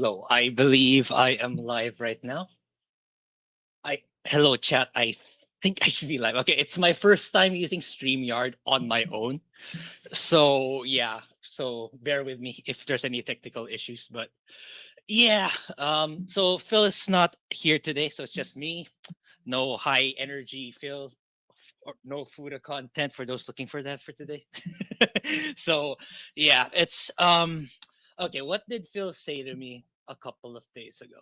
Hello, I believe I am live right now. I Hello chat. I think I should be live. Okay, it's my first time using StreamYard on my own. So yeah, so bear with me if there's any technical issues. But yeah, so Phil is not here today, so it's just me. No high energy Phil or no food or content for those looking for that for today. So yeah, it's okay, what did Phil say to me a couple of days ago?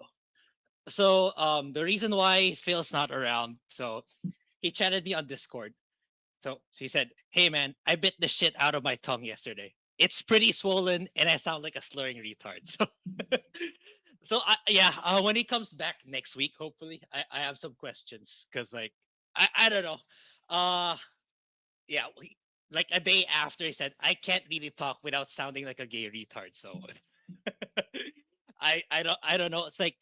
So the reason why Phil's not around, so he chatted me on Discord. So he said, "Hey man, I bit the shit out of my tongue yesterday. It's pretty swollen, and I sound like a slurring retard." So, yeah, when he comes back next week, hopefully, I have some questions because I don't know, uh yeah, like a day after he said I can't really talk without sounding like a gay retard. So I don't know. It's like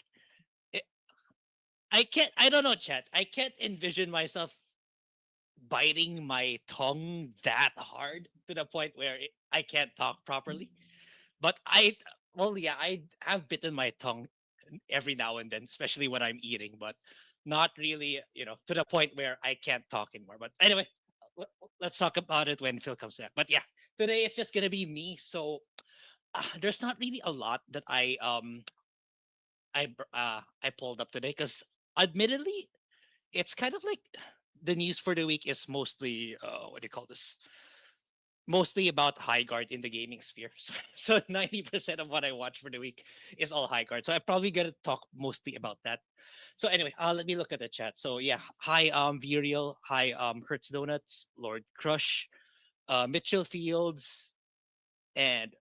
I don't know, chat. I can't envision myself biting my tongue that hard to the point where I can't talk properly. But well, yeah, I have bitten my tongue every now and then, especially when I'm eating, but not really, to the point where I can't talk anymore. But anyway, let- let's talk about it when Phil comes back. But yeah, today it's just gonna be me. So there's not really a lot that I pulled up today because admittedly it's kind of like the news for the week is mostly what do you call this? Mostly about high guard in the gaming sphere. So 90% of what I watch for the week is all high guard. So I'm probably gonna talk mostly about that. So anyway, let me look at the chat. So yeah, hi Virial, hi Hertz Donuts, Lord Crush, Mitchell Fields, and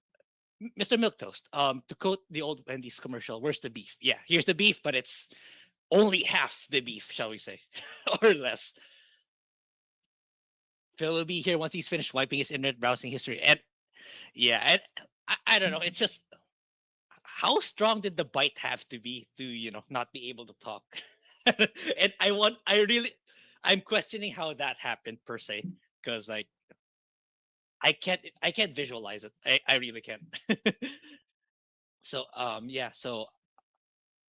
Mr. Milktoast. To quote the old Wendy's commercial, "Where's the beef?" Yeah, here's the beef, but it's only half the beef, shall we say, or less. Phil will be here once he's finished wiping his internet browsing history. And yeah, and I don't know. It's just how strong did the bite have to be to not be able to talk? And I'm questioning how that happened per se because like I can't visualize it. I really can't. So yeah, so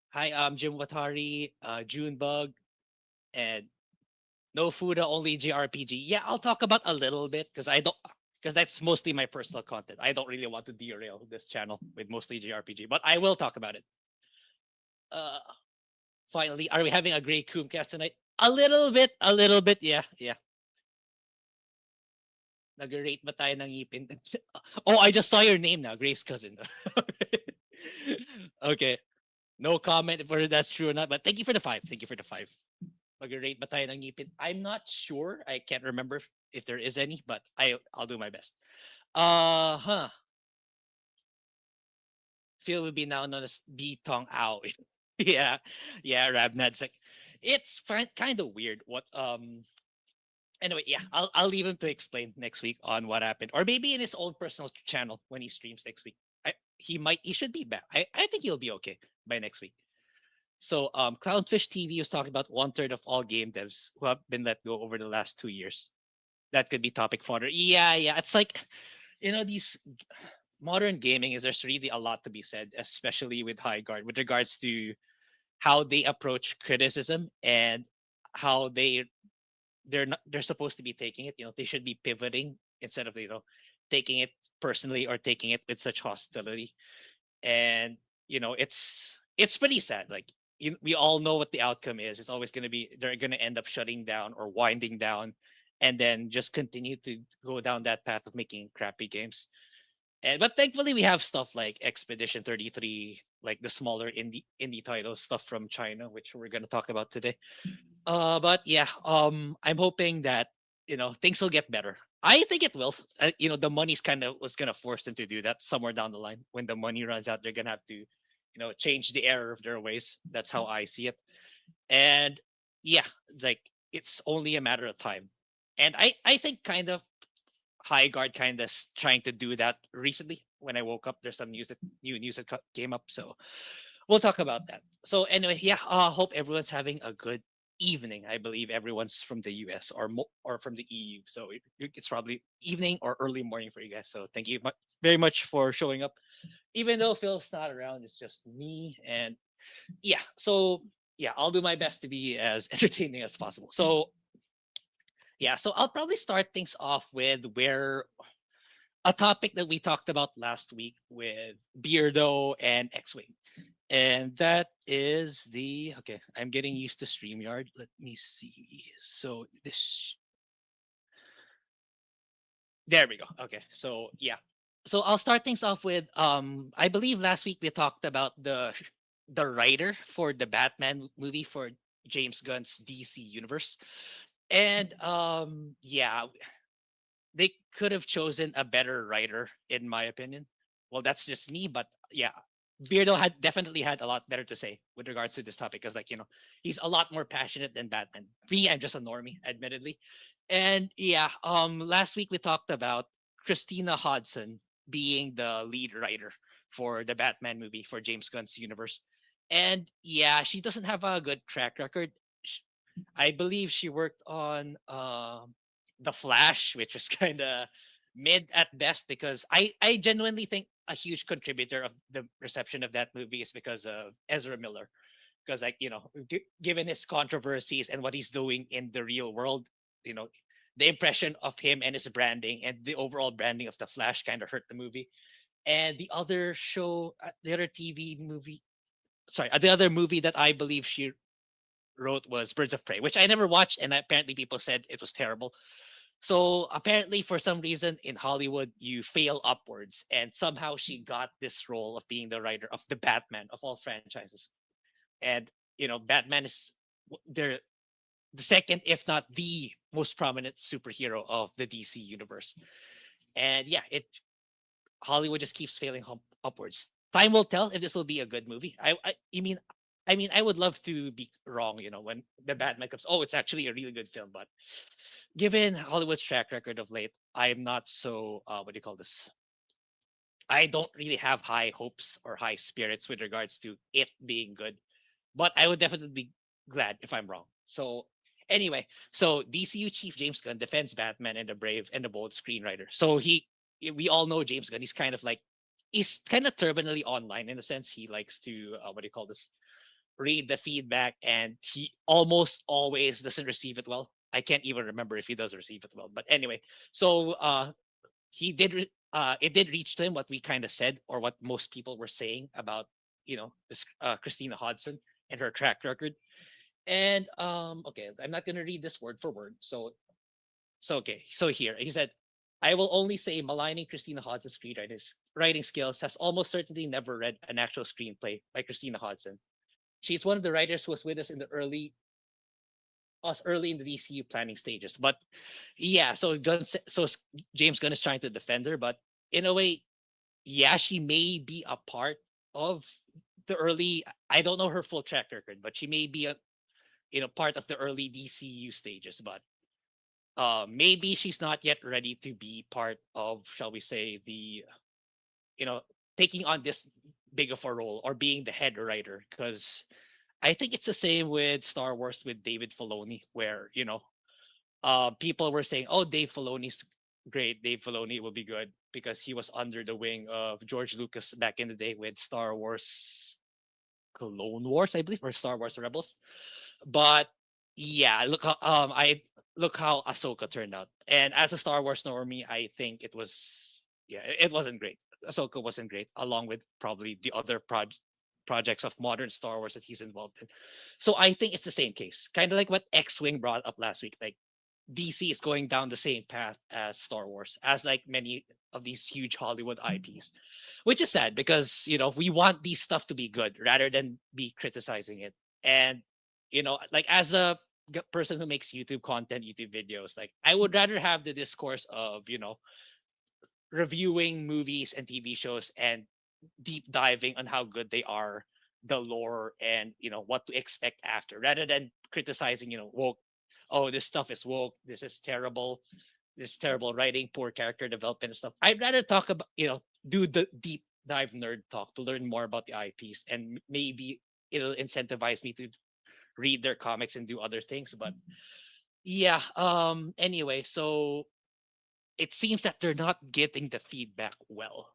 hi Jim Watari, Junebug, and no Fuda, only JRPG. Yeah, I'll talk about a little bit because that's mostly my personal content. I don't really want to derail this channel with mostly JRPG, but I will talk about it. Uh, Finally, are we having a Grae Coomcast tonight? A little bit, yeah, yeah. Nag-rate ba tayo ng ngipin? Oh, I just saw your name now, Grace's cousin. Okay, no comment if that's true or not, but thank you for the 5. Thank you for the 5. Mag-rate ba tayo ng ngipin? I'm not sure. I can't remember if there is any, but I'll do my best. Huh. Phil will be now known as B Tong Ao. Yeah, yeah, Rabnad's like, it's kind of weird. Anyway, yeah, I'll leave him to explain next week on what happened, or maybe in his own personal channel when he streams next week. He should be back. I think he'll be okay by next week. So Clownfish TV was talking about 1/3 of all game devs who have been let go over the last 2 years. That could be topic fodder. Yeah, yeah. It's like, these modern gaming is there's really a lot to be said, especially with High Guard, with regards to how they approach criticism and how they're supposed to be taking it. They should be pivoting instead of taking it personally or taking it with such hostility. And it's pretty sad. Like we all know what the outcome is. It's always going to be they're going to end up shutting down or winding down, and then just continue to go down that path of making crappy games. And but thankfully we have stuff like Expedition 33, like the smaller indie titles, stuff from China, which we're gonna talk about today. But yeah, I'm hoping that things will get better. I think it will. The money's kind of was gonna force them to do that somewhere down the line. When the money runs out, they're gonna have to, change the error of their ways. That's how I see it. And yeah, like it's only a matter of time. And I think kind of High Guard kind of trying to do that recently. When I woke up, there's some new news that came up. So we'll talk about that. So anyway, yeah, hope everyone's having a good evening. I believe everyone's from the US or from the EU, so it's probably evening or early morning for you guys. So thank you very much for showing up. Even though Phil's not around, it's just me and yeah. So yeah, I'll do my best to be as entertaining as possible. So yeah, so I'll probably start things off with where a topic that we talked about last week with Beardo and X-Wing. And that is the okay. I'm getting used to StreamYard. Let me see. So this there we go. Okay. So yeah. So I'll start things off with I believe last week we talked about the writer for the Batman movie for James Gunn's DC universe. And yeah, they could have chosen a better writer in my opinion. Well, that's just me, but yeah, Beardo had definitely had a lot better to say with regards to this topic because like, he's a lot more passionate than Batman. Me, I'm just a normie, admittedly. And yeah, last week we talked about Christina Hodson being the lead writer for the Batman movie for James Gunn's universe. And yeah, she doesn't have a good track record. I believe she worked on The Flash, which was kind of mid at best because I genuinely think a huge contributor of the reception of that movie is because of Ezra Miller. Because like given his controversies and what he's doing in the real world, you know, the impression of him and his branding and the overall branding of the Flash kind of hurt the movie. And the other show, the other TV movie, sorry, the other movie that I believe she wrote was Birds of Prey, which I never watched, and apparently people said it was terrible. So apparently, for some reason in Hollywood, you fail upwards, and somehow she got this role of being the writer of the Batman of all franchises. And Batman is they're the second, if not the most prominent superhero of the DC universe. And yeah, it Hollywood just keeps failing upwards. Time will tell if this will be a good movie. I mean, I would love to be wrong. When the Batman comes, oh, it's actually a really good film. But given Hollywood's track record of late, I'm not so what do you call this? I don't really have high hopes or high spirits with regards to it being good. But I would definitely be glad if I'm wrong. So anyway, so DCU chief James Gunn defends Batman and the brave and the bold screenwriter. So we all know James Gunn. He's kind of terminally online in a sense. He likes to what do you call this? Read the feedback, and he almost always doesn't receive it well. I can't even remember if he does receive it well. But anyway, so it did reach to him what we kind of said or what most people were saying about this Christina Hodson and her track record. And okay, I'm not gonna read this word for word. So okay, so here he said, I will only say maligning Christina Hodson's writing skills has almost certainly never read an actual screenplay by Christina Hodson. She's one of the writers who was with us early in the DCU planning stages. But yeah, James Gunn is trying to defend her, but in a way, yeah, she may be a part of the early. I don't know her full track record, but she may be a part of the early DCU stages. But maybe she's not yet ready to be part of, shall we say, the you know taking on this big of a role or being the head writer. Because I think it's the same with Star Wars with David Filoni, where people were saying, "Oh, Dave Filoni's great. Dave Filoni will be good because he was under the wing of George Lucas back in the day with Star Wars Clone Wars, I believe, or Star Wars Rebels." But yeah, I look how Ahsoka turned out. And as a Star Wars normie, I think it wasn't great. Ahsoka wasn't great, along with probably the other projects of modern Star Wars that he's involved in. So I think it's the same case, kind of like what X-Wing brought up last week. Like DC is going down the same path as Star Wars, as like many of these huge Hollywood IPs, which is sad because we want these stuff to be good rather than be criticizing it. And like as a person who makes YouTube content, YouTube videos, like I would rather have the discourse of reviewing movies and TV shows and deep diving on how good they are, the lore, and what to expect after, rather than criticizing woke. Oh, this stuff is woke. This is terrible. This is terrible writing, poor character development and stuff. I'd rather talk about do the deep dive nerd talk to learn more about the IPs, and maybe it'll incentivize me to read their comics and do other things. But yeah, anyway, so it seems that they're not getting the feedback well.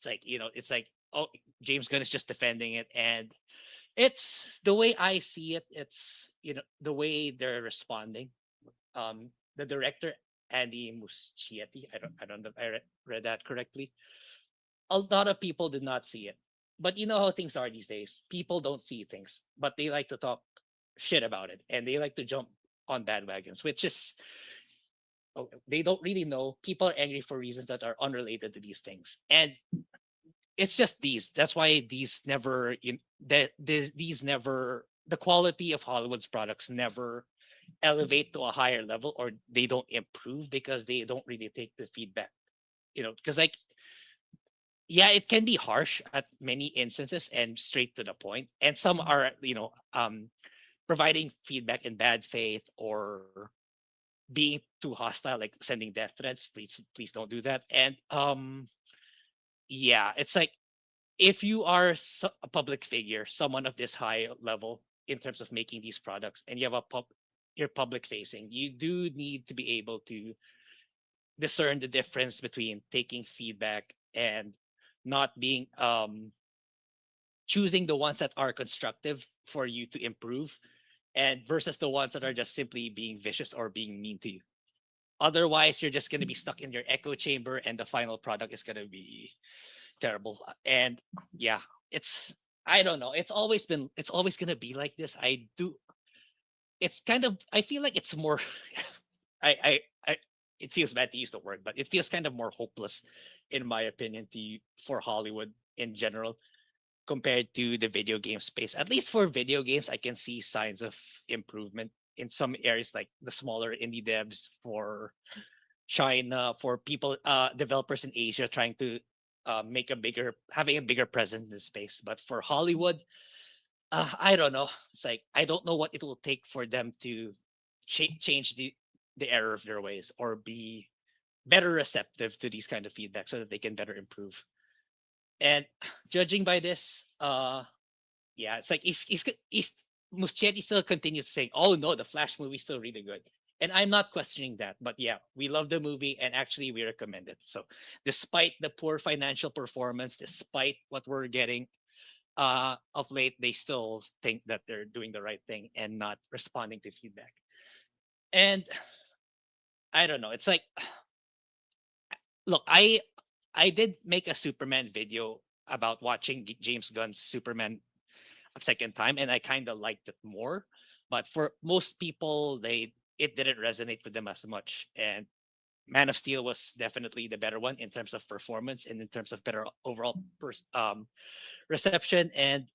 It's like, it's like, oh, James Gunn is just defending it. And it's the way I see it. It's, the way they're responding. The director, Andy Muschietti, I don't know if I read that correctly. A lot of people did not see it. But you know how things are these days. People don't see things, but they like to talk shit about it, and they like to jump on bandwagons, which is, they don't really know. People are angry for reasons that are unrelated to these things, and it's just these. That's why these never, these never, the quality of Hollywood's products never elevate to a higher level, or they don't improve because they don't really take the feedback. Because, like, yeah, it can be harsh at many instances and straight to the point, and some are, providing feedback in bad faith or being too hostile, like sending death threats. Please don't do that. And yeah, it's like, if you are a public figure, someone of this high level in terms of making these products, and you have you're public facing, you do need to be able to discern the difference between taking feedback and not being, choosing the ones that are constructive for you to improve, and versus the ones that are just simply being vicious or being mean to you. Otherwise, you're just going to be stuck in your echo chamber, and the final product is going to be terrible. And yeah, it's, I don't know. It's always going to be like this. I do. It's kind of, I feel like it's more. I. It feels bad to use the word, but it feels kind of more hopeless, in my opinion, for Hollywood in general, compared to the video game space. At least for video games, I can see signs of improvement in some areas, like the smaller indie devs, for China, for people, developers in Asia trying to, having a bigger presence in the space. But for Hollywood, I don't know. It's like, I don't know what it will take for them to change the error of their ways, or be better receptive to these kind of feedback so that they can better improve. And judging by this, yeah, it's like, Muschietti still continues saying, "Oh no, the Flash movie's still really good," and I'm not questioning that. But yeah, we love the movie, and actually we recommend it. So, despite the poor financial performance, despite what we're getting, of late, they still think that they're doing the right thing and not responding to feedback. And I don't know. It's like, look, I did make a Superman video about watching James Gunn's Superman a second time, and I kind of liked it more. But for most people, it didn't resonate with them as much. And Man of Steel was definitely the better one in terms of performance and in terms of better overall reception. And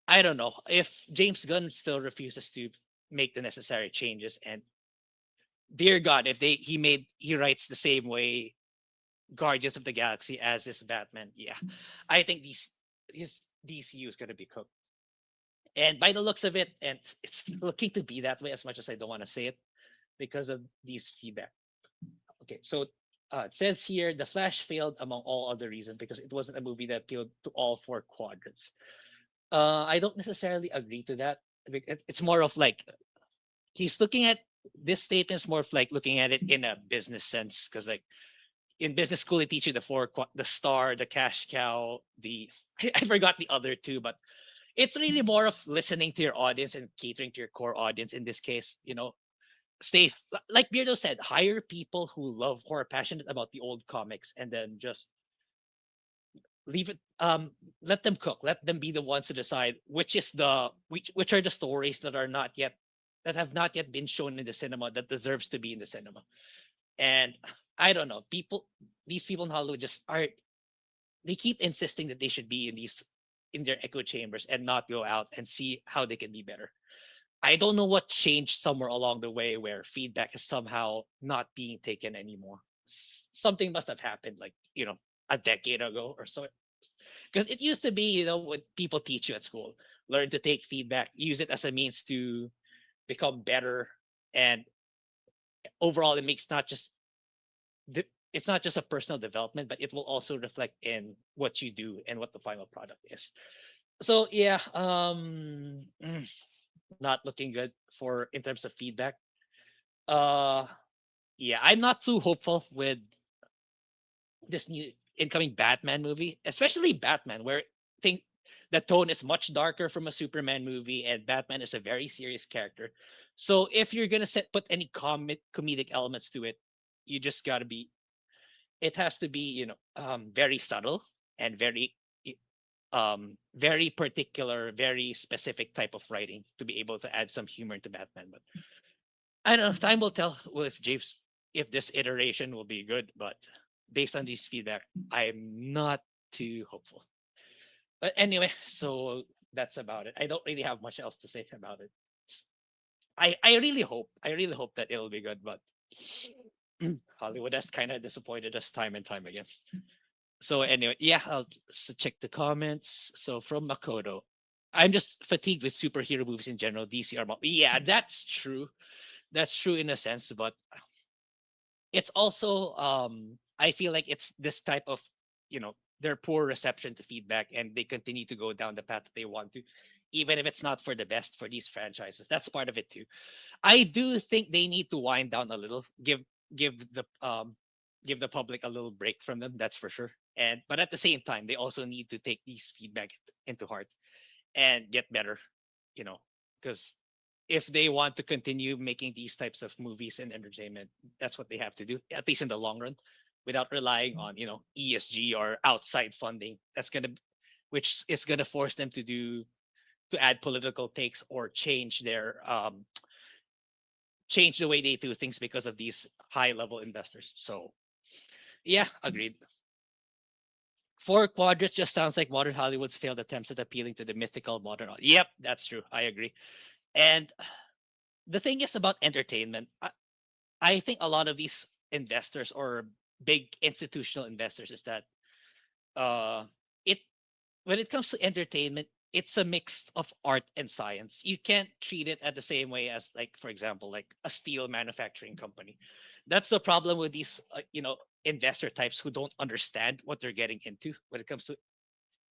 I don't know if James Gunn still refuses to make the necessary changes. And dear God, if he writes the same way Guardians of the Galaxy as his Batman, yeah, I think his DCU is going to be cooked. And by the looks of it, and it's looking to be that way, as much as I don't want to say it because of these feedback. Okay, so, it says here, The Flash failed among all other reasons because it wasn't a movie that appealed to all four quadrants. I don't necessarily agree to that. It's more of like, he's looking at this statement is more of like looking at it in a business sense, because, like, in business school they teach you the star, the cash cow, the I forgot the other two, but it's really more of listening to your audience and catering to your core audience. In this case, stay, like Beardo said, hire people who are passionate about the old comics, and then just leave it, let them cook, let them be the ones to decide which are the stories that have not yet been shown in the cinema, that deserves to be in the cinema. And I don't know, these people in Hollywood just are, they keep insisting that they should be in their echo chambers and not go out and see how they can be better. I don't know what changed somewhere along the way where feedback is somehow not being taken anymore. Something must have happened, like, a decade ago or so. Because it used to be, what people teach you at school: learn to take feedback, use it as a means to become better. And overall, it's not just a personal development, but it will also reflect in what you do and what the final product is. So yeah, not looking good for in terms of feedback. Uh, yeah, I'm not too hopeful with this new. incoming Batman movie, especially Batman, where think the tone is much darker from a Superman movie, and Batman is a very serious character. So if you're gonna put any comedic elements to it, you just gotta be. It has to be, very subtle and very particular, very specific type of writing to be able to add some humor to Batman. But I don't know. Time will tell with James if this iteration will be good. But based on these feedback, I'm not too hopeful. But anyway, so that's about it. I don't really have much else to say about it. I really hope that it'll be good. But Hollywood has kind of disappointed us time and time again. So anyway, yeah, I'll check the comments. So from Makoto, I'm just fatigued with superhero movies in general. DC are yeah, that's true. That's true in a sense, but it's also I feel like it's this type of their poor reception to feedback, and they continue to go down the path that they want to, even if it's not for the best for these franchises. That's part of it too. I do think they need to wind down a little, give the give the public a little break from them. That's for sure. And but at the same time, they also need to take these feedback into heart and get better. You know, because if they want to continue making these types of movies and entertainment, that's what they have to do, at least in the long run, without relying on ESG or outside funding. Which is gonna force them to add political takes or change the way they do things because of these high level investors. So yeah, agreed. Four quadrants just sounds like modern Hollywood's failed attempts at appealing to the mythical modern. Yep, that's true. I agree. And the thing is about entertainment. I think a lot of these investors or big institutional investors is that uh, it when it comes to entertainment, it's a mix of art and science. You can't treat it at the same way as, like, for example, like a steel manufacturing company. That's the problem with these, investor types who don't understand what they're getting into when it comes to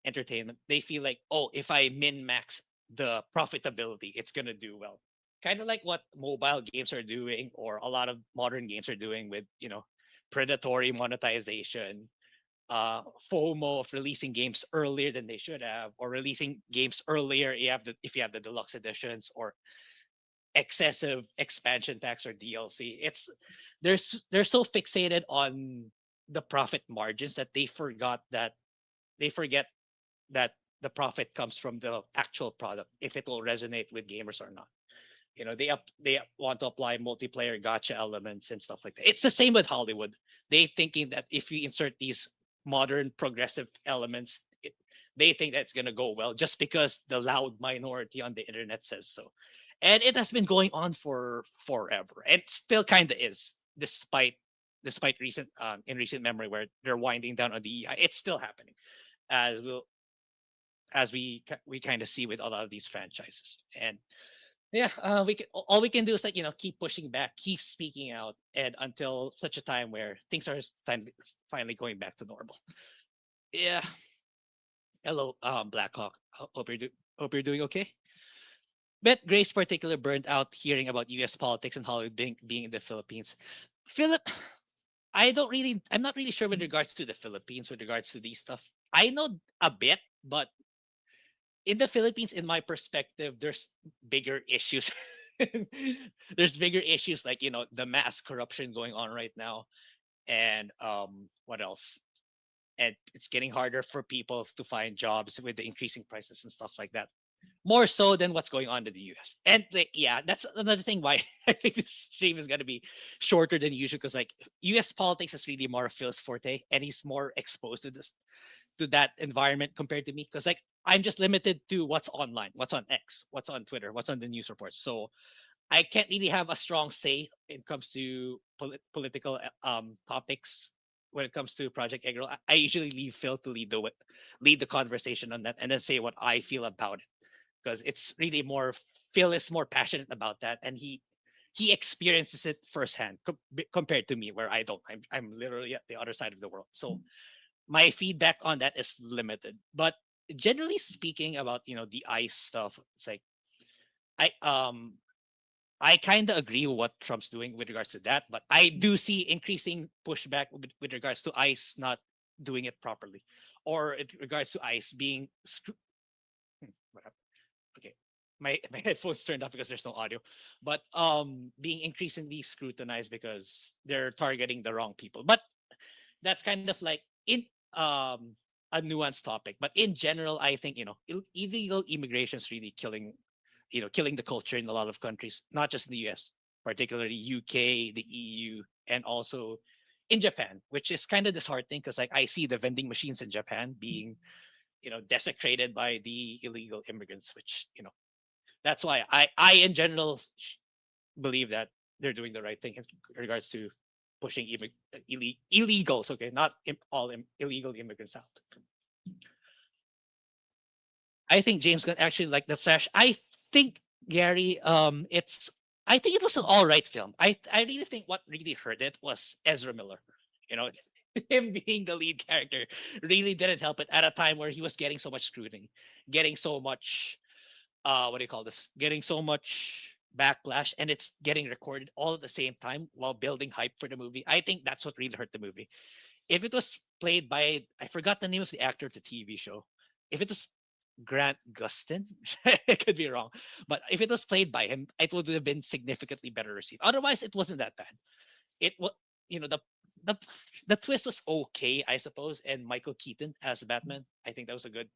entertainment. They feel like, oh, if I min max the profitability, it's gonna do well. Kind of like what mobile games are doing, or a lot of modern games are doing with, predatory monetization, FOMO of releasing games earlier than they should have, or releasing games earlier if you have the deluxe editions, or excessive expansion packs or DLC. They're so fixated on the profit margins that they forget that the profit comes from the actual product, if it will resonate with gamers or not. They want to apply multiplayer gotcha elements and stuff like that. It's the same with Hollywood. They thinking that if we insert these modern progressive elements, they think that's going to go well just because the loud minority on the internet says so. And it has been going on for forever, and still kind of is, despite recent memory where they're winding down on the EI. It's still happening, as we'll as we kind of see with a lot of these franchises. And yeah, all we can do is, like, keep pushing back, keep speaking out, and until such a time where things are finally going back to normal. Yeah. Hello, Blackhawk. Hope you're doing okay. Bet Grace particular burned out hearing about U.S. politics and Hollywood being in the Philippines. Philip, I'm not really sure with regards to the Philippines, with regards to these stuff. I know a bit, but in the Philippines, in my perspective, there's bigger issues. There's bigger issues, like, the mass corruption going on right now, and what else? And it's getting harder for people to find jobs with the increasing prices and stuff like that. More so than what's going on in the US. And yeah, that's another thing why I think this stream is gonna be shorter than usual, because, like, US politics is really more of Phil's forte, and he's more exposed to that environment compared to me, because, like, I'm just limited to what's online, what's on X, what's on Twitter, what's on the news reports. So I can't really have a strong say when it comes to political topics. When it comes to Project Eggroll, I usually leave Phil to lead the conversation on that, and then say what I feel about it, because it's really more Phil is more passionate about that, and he experiences it firsthand compared to me, where I don't. I'm literally at the other side of the world. So my feedback on that is limited. But generally speaking, about the ICE stuff, it's like I I kind of agree with what Trump's doing with regards to that, but I do see increasing pushback with regards to ICE not doing it properly, or in regards to ice being what happened? Okay, my headphones turned off because there's no audio, but being increasingly scrutinized because they're targeting the wrong people. But that's kind of like in um a nuanced topic. But in general, I think illegal immigration is really killing the culture in a lot of countries, not just in the US, particularly UK, the EU, and also in Japan, which is kind of disheartening because like I see the vending machines in Japan being desecrated by the illegal immigrants, which that's why I in general believe that they're doing the right thing in regards to pushing illegals, okay, not all illegal immigrants out. I think James Gunn actually liked The Flash. I think Gary, I think it was an all right film. I really think what really hurt it was Ezra Miller. You know, him being the lead character really didn't help it at a time where he was getting so much scrutiny, getting so much what do you call this? Getting so much backlash, and it's getting recorded all at the same time while building hype for the movie. I think that's what really hurt the movie. If it was played by, I forgot the name of the actor of the TV show. If it was Grant Gustin, it could be wrong, but if it was played by him, it would have been significantly better received. Otherwise, it wasn't that bad. It was, the the twist was okay, I suppose, and Michael Keaton as Batman, I think that was a good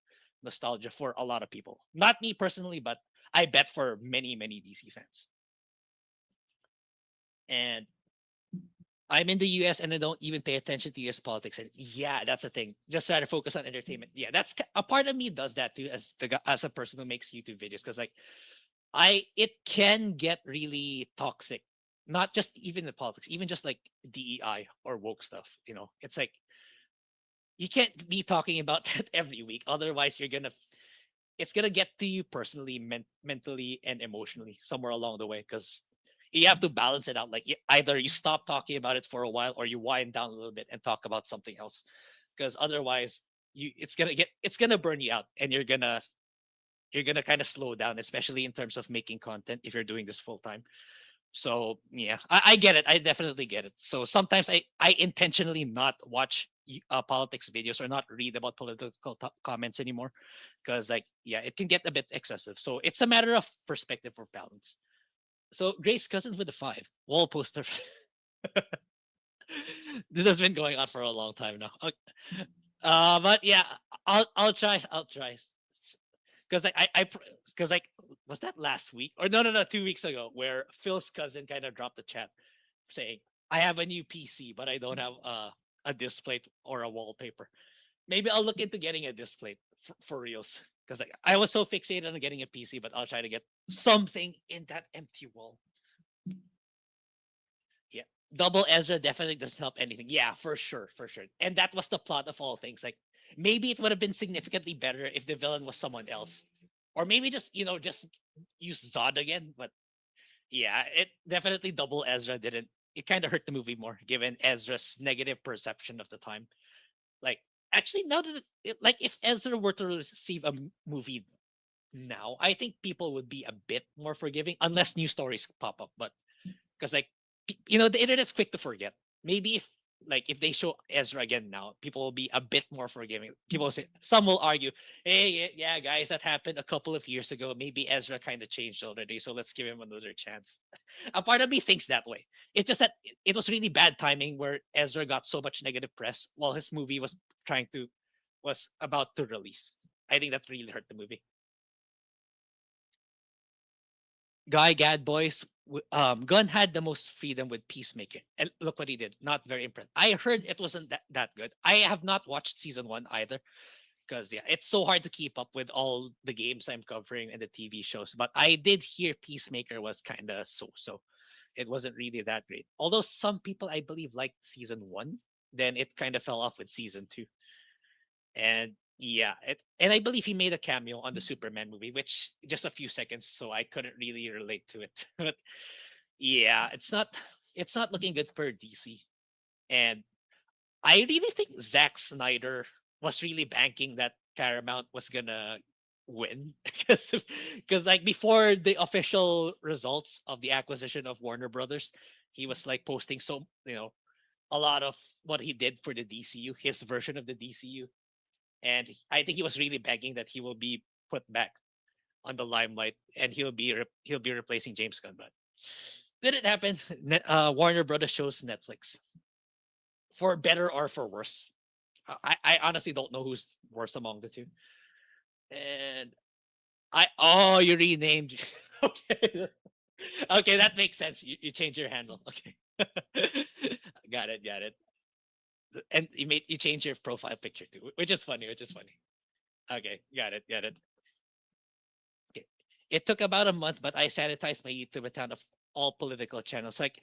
nostalgia for a lot of people. Not me personally, but I bet for many DC fans. And I'm in the US and I don't even pay attention to US politics. And yeah, that's the thing. Just try to focus on entertainment. Yeah, that's a part of me does that too as a person who makes YouTube videos because like it can get really toxic. Not just even the politics, even just like DEI or woke stuff. It's like you can't be talking about that every week. Otherwise, it's gonna get to you personally, mentally, and emotionally somewhere along the way because you have to balance it out. Like either you stop talking about it for a while or you wind down a little bit and talk about something else. Because otherwise, it's gonna burn you out, and you're gonna kind of slow down, especially in terms of making content if you're doing this full time. So yeah, I get it. I definitely get it. So sometimes I intentionally not watch politics videos or not read about political comments anymore because like yeah, it can get a bit excessive. So it's a matter of perspective or balance. So Grace Cousins with the five wall poster. This has been going on for a long time now. Okay. But yeah, I'll try. I'll try. Because like because like was that last week or no 2 weeks ago where Phil's cousin kind of dropped the chat saying I have a new PC but I don't have a display or a wallpaper. Maybe I'll look into getting a display for reals because like I was so fixated on getting a PC, but I'll try to get something in that empty wall. Yeah, double Ezra definitely doesn't help anything. Yeah, for sure. And that was the plot of all things. Like maybe it would have been significantly better if the villain was someone else, or maybe just use Zod again. But yeah, it definitely double Ezra didn't. It kind of hurt the movie more, given Ezra's negative perception of the time. Like actually, now that like if Ezra were to receive a movie now, I think people would be a bit more forgiving, unless new stories pop up. But because like the internet's quick to forget. Maybe if they show Ezra again now, people will be a bit more forgiving. People will say some will argue, hey, yeah, guys, that happened a couple of years ago. Maybe Ezra kind of changed already, so let's give him another chance. A part of me thinks that way. It's just that it was really bad timing where Ezra got so much negative press while his movie was about to release. I think that really hurt the movie. Guy Gad boys, Gunn had the most freedom with Peacemaker, and look what he did. Not very impressed. I heard it wasn't that good. I have not watched season one either because yeah, it's so hard to keep up with all the games I'm covering and the TV shows. But I did hear Peacemaker was kind of so. It wasn't really that great. Although some people I believe liked season one, then it kind of fell off with season two. And yeah, and I believe he made a cameo on the Superman movie, which just a few seconds, so I couldn't really relate to it. But yeah, it's not looking good for DC. And I really think Zack Snyder was really banking that Paramount was gonna win because like before the official results of the acquisition of Warner Brothers, he was like posting so a lot of what he did for the DCU, his version of the DCU, and I think he was really begging that he will be put back on the limelight and he'll be replacing James Gunn. But did it happen? Warner Brothers chose Netflix, for better or for worse. I honestly don't know who's worse among the two. And you renamed. Okay. Okay, that makes sense. You change your handle. Okay. Got it. And you change your profile picture too, which is funny, Okay, got it. Okay. It took about a month, but I sanitized my YouTube account of all political channels. Like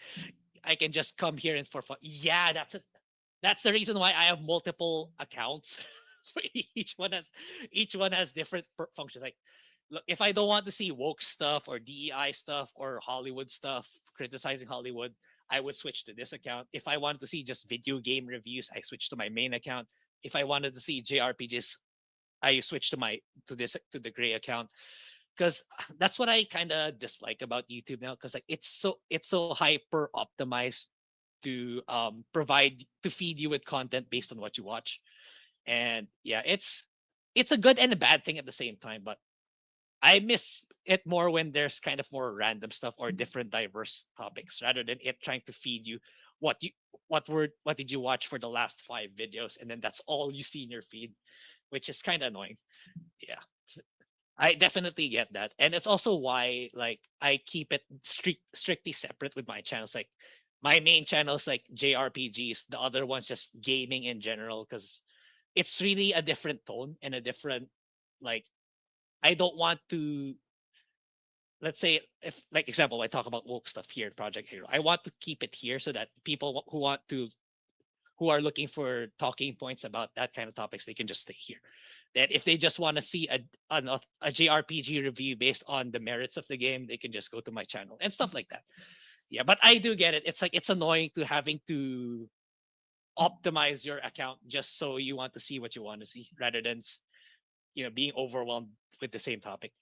I can just come here and for fun. Yeah, that's it. That's the reason why I have multiple accounts. each one has each one has different functions. Like, look, if I don't want to see woke stuff or DEI stuff or Hollywood stuff, criticizing Hollywood, I would switch to this account. If I wanted to see just video game reviews, I switch to my main account. If I wanted to see JRPGs, I switch to the Grae account because that's what I kind of dislike about YouTube now because like it's so hyper optimized to provide to feed you with content based on what you watch. And yeah, it's a good and a bad thing at the same time, but I miss it more when there's kind of more random stuff or different diverse topics rather than it trying to feed you what you what did you watch for the last 5 videos and then that's all you see in your feed, which is kind of annoying. Yeah. I definitely get that. And it's also why like I keep it strictly separate with my channels. Like my main channels like JRPGs, the other ones just gaming in general because it's really a different tone and a different like I don't want to let's say if like example I talk about woke stuff here in Project Hero. I want to keep it here so that people who want to who are looking for talking points about that kind of topics, they can just stay here. That if they just want to see a JRPG review based on the merits of the game, they can just go to my channel and stuff like that. Yeah, but I do get it. It's like it's annoying to having to optimize your account just so you want to see what you want to see rather than being overwhelmed with the same topic.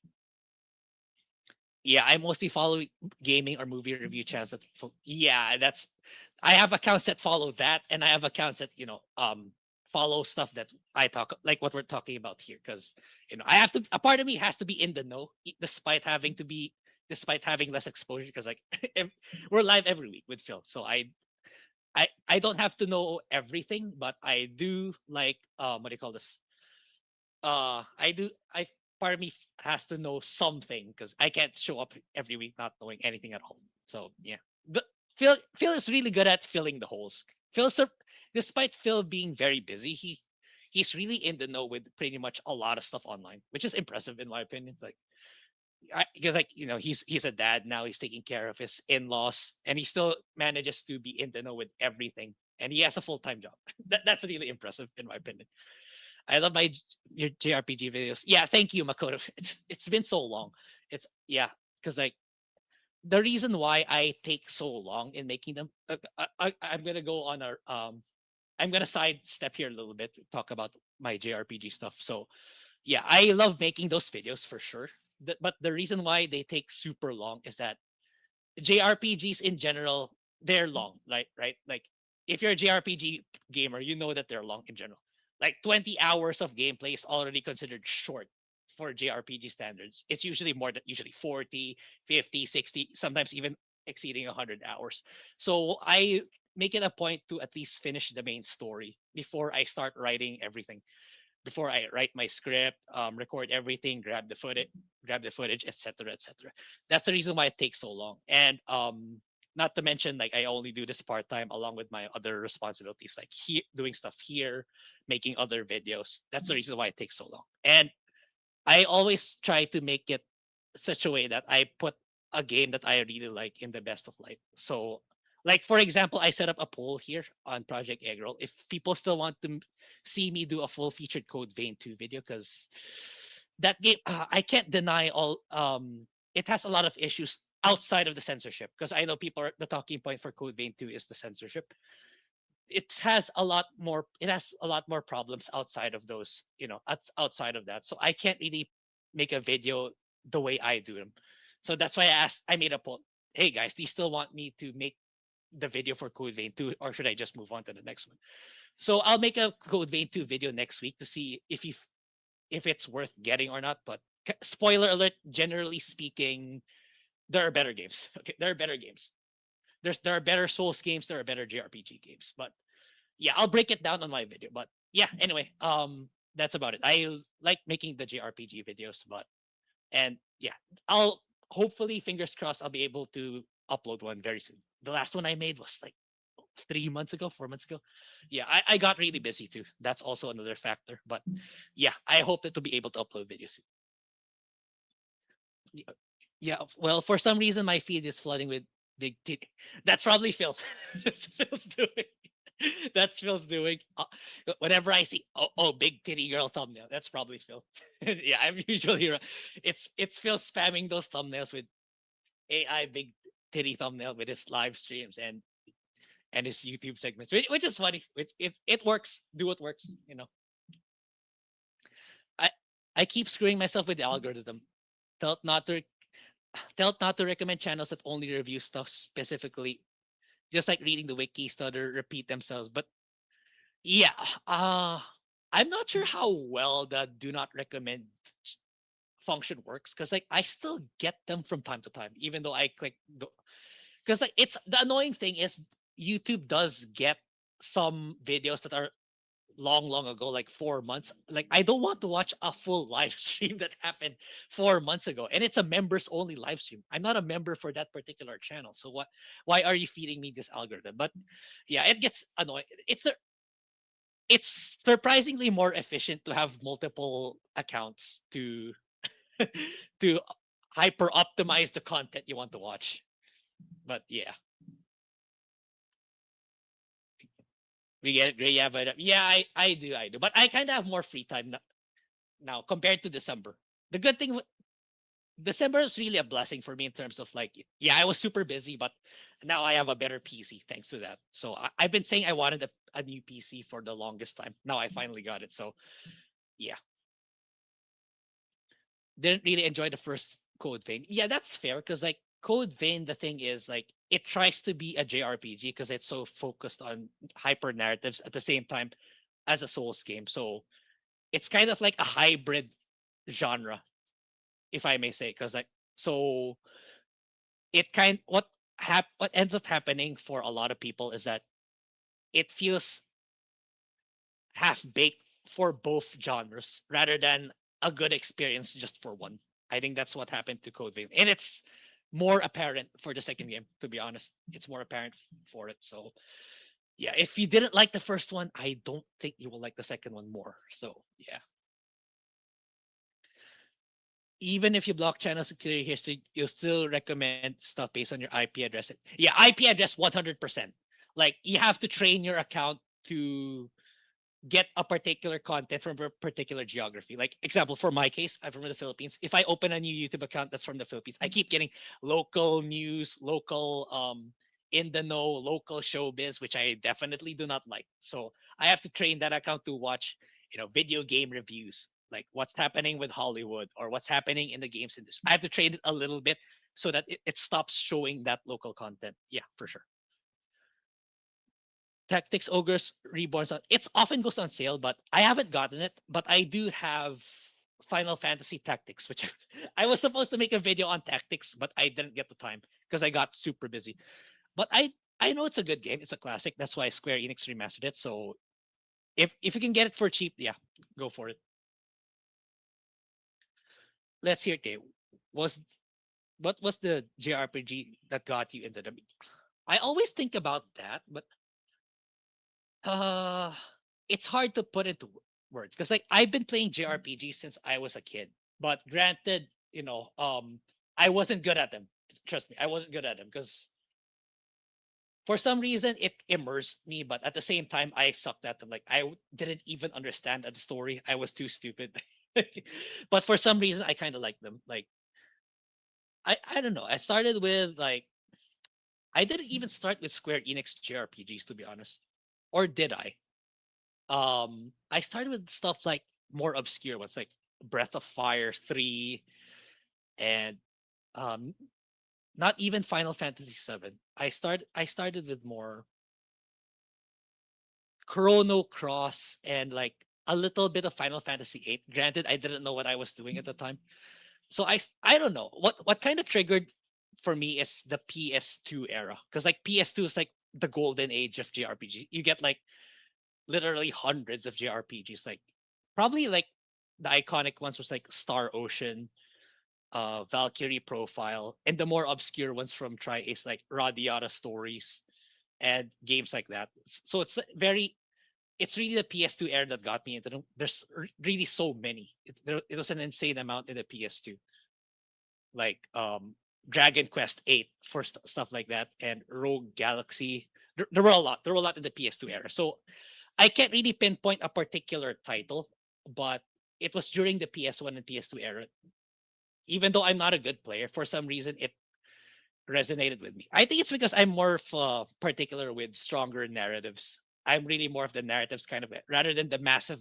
Yeah, I mostly follow gaming or movie review channels. Yeah, that's I have accounts that follow that, and I have accounts that follow stuff that I talk like what we're talking about here. Because I have to. A part of me has to be in the know, despite having less exposure. Because like we're live every week with Phil, so I don't have to know everything, but I do like what do you call this? I do I Part of me has to know something because I can't show up every week not knowing anything at all. So yeah, but Phil is really good at filling the holes. Despite Phil being very busy, he's really in the know with pretty much a lot of stuff online, which is impressive in my opinion. Like because like he's a dad now, he's taking care of his in-laws, and he still manages to be in the know with everything, and he has a full-time job. That's really impressive in my opinion. I love your JRPG videos. Yeah, thank you, Makoto. It's been so long. It's yeah, because like the reason why I take so long in making them, I'm gonna go on a I'm gonna sidestep here a little bit to talk about my JRPG stuff. So yeah, I love making those videos for sure. But the reason why they take super long is that JRPGs in general, they're long, like right? Like if you're a JRPG gamer, you know that they're long in general. Like 20 hours of gameplay is already considered short for JRPG standards. It's usually more than usually 40, 50, 60, sometimes even exceeding 100 hours. So I make it a point to at least finish the main story before I start writing everything before I write my script, record everything, grab the footage, etc., etc. That's the reason why it takes so long. And not to mention, like I only do this part time along with my other responsibilities, like doing stuff here, making other videos. That's the reason why it takes so long. And I always try to make it such a way that I put a game that I really like in the best of light. So, like for example, I set up a poll here on Project Eggroll. If people still want to see me do a full featured Code Vein 2 video, because that game I can't deny all it has a lot of issues outside of the censorship. Because I know people are the talking point for Code Vein 2 is the censorship. It has a lot more problems outside of those, outside of that. So I can't really make a video the way I do them. So that's why I made a poll. Hey guys, do you still want me to make the video for Code Vein 2, or should I just move on to the next one? So I'll make a Code Vein 2 video next week to see if it's worth getting or not. But spoiler alert, generally speaking, there are better games. Okay, there are better games. There are better Souls games, there are better JRPG games. But yeah, I'll break it down on my video. But yeah, anyway, that's about it. I like making the JRPG videos, but and yeah, I'll hopefully fingers crossed I'll be able to upload one very soon. The last one I made was like 3 months ago, 4 months ago. Yeah, I got really busy too. That's also another factor. But yeah, I hope that to be able to upload videos soon. Yeah, yeah, well, for some reason my feed is flooding with big titty. That's probably Phil. That's Phil's doing. That's Phil's doing. Whenever I see big titty girl thumbnail, that's probably Phil. Yeah, I'm usually it's Phil spamming those thumbnails with AI big titty thumbnail with his live streams and his YouTube segments, which is funny. Which it works. Do what works. You know, I I keep screwing myself with the algorithm. Tell it not to tell it not to recommend channels that only review stuff specifically, just like reading the wiki stutter repeat themselves. But yeah, uh I'm not sure how well the do not recommend function works because like I still get them from time to time, even though I click because like it's the annoying thing is YouTube does get some videos that are long ago, like 4 months. Like I don't want to watch a full live stream that happened 4 months ago, and it's a members only live stream. I'm not a member for that particular channel, so what? Why are you feeding me this algorithm? But yeah, it gets annoying. It's surprisingly more efficient to have multiple accounts to to hyper optimize the content you want to watch. But yeah, we get it. Great, yeah, but yeah, I do. But I kind of have more free time now compared to December. The good thing December is really a blessing for me in terms of like, yeah, I was super busy, but now I have a better PC thanks to that. So I've been saying I wanted a new PC for the longest time. Now I finally got it. So yeah, didn't really enjoy the first Code Vein. Yeah, that's fair because like Code Vein, the thing is like it tries to be a JRPG because it's so focused on hyper narratives at the same time as a Souls game. So it's kind of like a hybrid genre, if I may say, because like so it kind what ends up happening for a lot of people is that it feels half baked for both genres rather than a good experience just for one. I think that's what happened to Code Vein, and it's more apparent for the second game. To be honest, it's more apparent for it. So yeah, if you didn't like the first one, I don't think you will like the second one more. So yeah, even if you block channels to clear history, you'll still recommend stuff based on your IP address. Yeah, IP address 100%. Like you have to train your account to get a particular content from a particular geography. Like example, for my case, I'm from the Philippines. If I open a new YouTube account that's from the Philippines, I keep getting local news, local in the know, local showbiz, which I definitely do not like. So I have to train that account to watch, video game reviews, like what's happening with Hollywood or what's happening in the games industry. I have to train it a little bit so that it stops showing that local content. Yeah, for sure. Tactics Ogres Reborn. It's often goes on sale, but I haven't gotten it. But I do have Final Fantasy Tactics, which I was supposed to make a video on Tactics, but I didn't get the time because I got super busy. But I know it's a good game. It's a classic. That's why Square Enix remastered it. So if you can get it for cheap, yeah, go for it. Let's hear it. Okay, was what was the JRPG that got you into the? I always think about that, but Uh, it's hard to put into words because like I've been playing JRPG since I was a kid. But granted, I wasn't good at them. Trust me, I wasn't good at them because for some reason it immersed me. But at the same time, I sucked at them. Like didn't even understand the story. I was too stupid. But for some reason, I kind of like them. Like I don't know. I started with like I didn't even start with Square Enix JRPGs to be honest, or did I? I started with stuff like more obscure ones like Breath of Fire 3 and um not even Final Fantasy 7. I started with more Chrono Cross and like a little bit of Final Fantasy 8. Granted, I didn't know what I was doing at the time. So I don't know. What kind of triggered for me is the PS2 era, cuz like PS2 is like the golden age of JRPG. You get like literally hundreds of JRPGs, like probably like the iconic ones was like Star Ocean, Valkyrie Profile, and the more obscure ones from Tri-Ace like Radiata Stories and games like that. So it's really the PS2 era that got me into them. There's really so many. It was an insane amount in the PS2, like Dragon Quest 8 for stuff like that, and Rogue Galaxy. There were a lot. There were a lot in the PS2 era. So I can't really pinpoint a particular title, but it was during the PS1 and PS2 era. Even though I'm not a good player, for some reason it resonated with me. I think it's because I'm more of particular with stronger narratives. I'm really more of the narratives kind of rather than the massive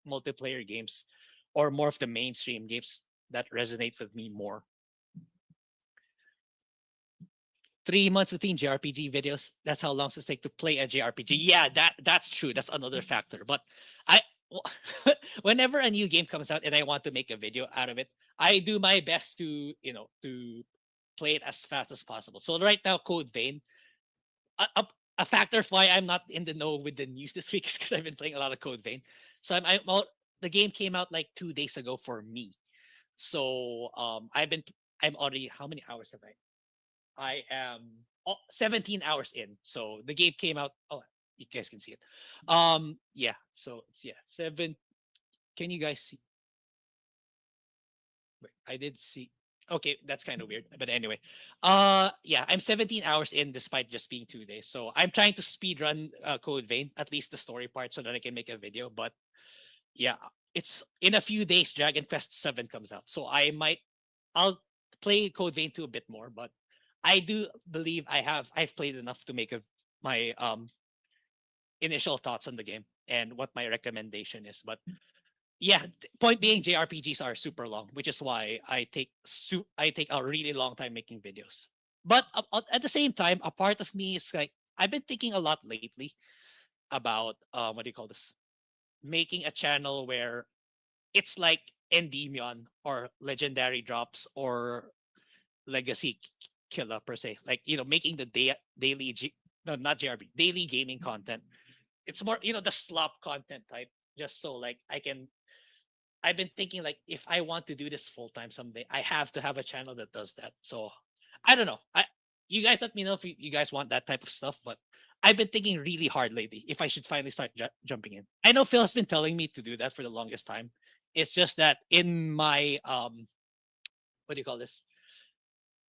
multiplayer games or more of the mainstream games that resonate with me more. 3 months between JRPG videos. That's how long it takes to play a JRPG. Yeah, that's true. That's another factor. But I, whenever a new game comes out and I want to make a video out of it, I do my best to to play it as fast as possible. So right now, Code Vein, a, a, a factor of why I'm not in the know with the news this week is because I've been playing a lot of Code Vein. So the game came out like 2 days ago for me. So I'm already, how many hours have I am 17 hours in. So the game came out. Oh, you guys can see it. Yeah. So it's, yeah, seven. Can you guys see? Wait, I did see. Okay, that's kind of weird. But anyway, yeah, I'm 17 hours in despite just being 2 days. So I'm trying to speed run Code Vein, at least the story part, so that I can make a video. But yeah, it's in a few days. Dragon Quest 7 comes out, so I'll play Code Vein 2 a bit more. But I do believe I've played enough to make my initial thoughts on the game and what my recommendation is. But yeah, point being, JRPGs are super long, which is why I take a really long time making videos. But at the same time, a part of me is like I've been thinking a lot lately about what do you call this? Making a channel where it's like Endymion or Legendary Drops or Legacy Killer per se. Like, making the daily no, not JRP, daily gaming content. It's more, the slop content type. Just so like I've been thinking like if I want to do this full time someday, I have to have a channel that does that. So I don't know. You guys let me know if you guys want that type of stuff, but I've been thinking really hard lately if I should finally start jumping in. I know Phil has been telling me to do that for the longest time. It's just that in my what do you call this?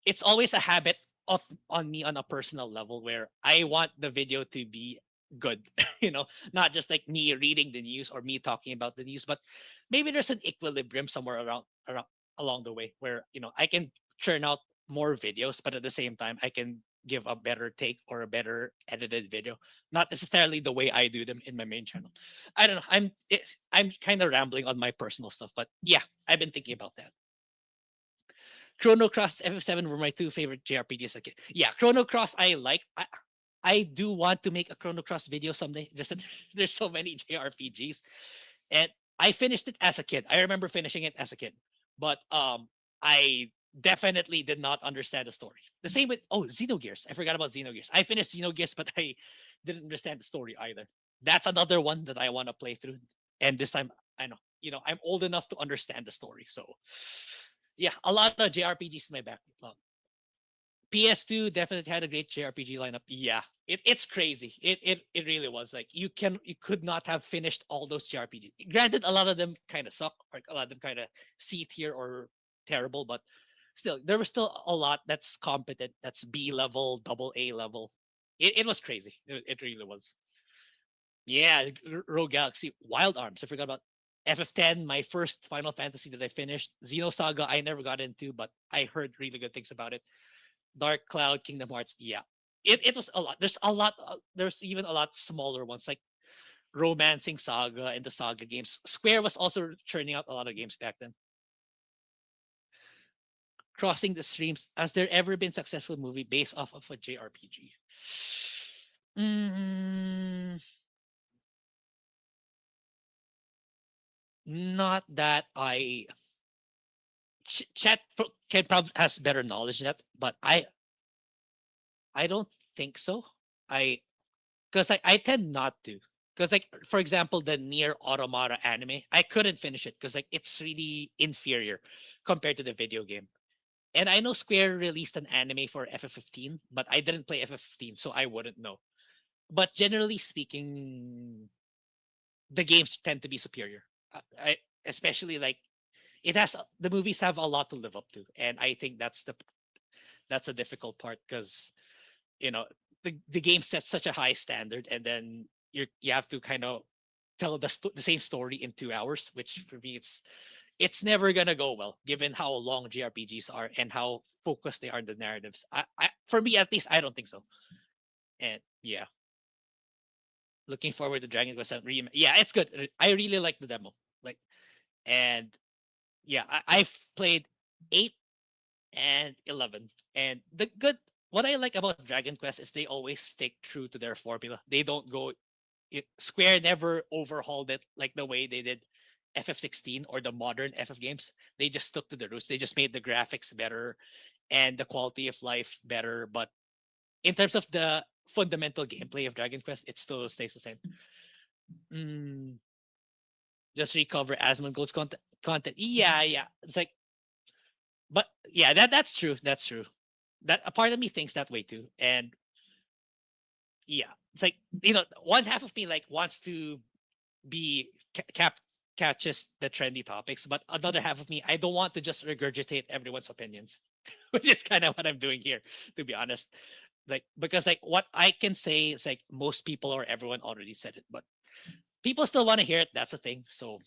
It's always a habit of on me on a personal level where I want the video to be good, not just like me reading the news or me talking about the news, but maybe there's an equilibrium somewhere around along the way where I can churn out more videos, but at the same time I can give a better take or a better edited video, not necessarily the way I do them in my main channel. I don't know. I'm kind of rambling on my personal stuff, but yeah, I've been thinking about that. Chrono Cross, FF7 were my two favorite JRPGs. Okay, yeah, Chrono Cross I like. I do want to make a Chrono Cross video someday. Just that there's so many JRPGs, and I finished it as a kid. I remember finishing it as a kid, but I definitely did not understand the story. The same with Xenogears. I forgot about Xenogears. I finished Xenogears, but I didn't understand the story either. That's another one that I want to play through, and this time I know I'm old enough to understand the story. So yeah, a lot of JRPGs in my backlog. PS2 definitely had a great JRPG lineup. Yeah, it's crazy. It really was. Like you could not have finished all those JRPGs. Granted, a lot of them kind of suck, or a lot of them kind of C tier or terrible, but still, there was still a lot that's competent. That's B level, double A level. It was crazy. It really was. Yeah, Rogue Galaxy, Wild Arms. I forgot about FF10, my first Final Fantasy that I finished. Xenosaga, I never got into, but I heard really good things about it. Dark Cloud, Kingdom Hearts. Yeah, it was a lot. There's a lot. There's even a lot smaller ones like Romancing Saga and the Saga games. Square was also churning out a lot of games back then. crossing the streams, has there ever been successful movie based off of a JRPG? Mm, not that I chat can probably has better knowledge of that, but I don't think so. I because I tend not to. Because like for example, the Near Automata anime, I couldn't finish it because like it's really inferior compared to the video game. And I know Square released an anime for FF15, but I didn't play FF15, so I wouldn't know. But generally speaking, the games tend to be superior. I especially like it has the movies have a lot to live up to, and I think that's a difficult part because the game sets such a high standard, and then you have to kind of tell the same story in 2 hours, which for me it's never gonna go well given how long JRPGs are and how focused they are in the narratives. For me at least, I don't think so. And yeah, looking forward to Dragon Quest 7 Yeah, it's good. I really like the demo. Like, and yeah, I've played 8 and 11, and the good. What I like about Dragon Quest is they always stick true to their formula. They don't go. Square never overhauled it like the way they did FF16 or the modern FF games. They just stuck to the roots. They just made the graphics better and the quality of life better. But in terms of the fundamental gameplay of Dragon Quest, it still stays the same. Mm, just recover Asmongold's content. Yeah, yeah. It's like, but yeah, that's true. That's true. That a part of me thinks that way too. And yeah, it's like one half of me like wants to be catches the trendy topics, but another half of me, I don't want to just regurgitate everyone's opinions, which is kind of what I'm doing here, to be honest. Like because like what I can say is like most people or everyone already said it, but people still want to hear it. That's the thing. So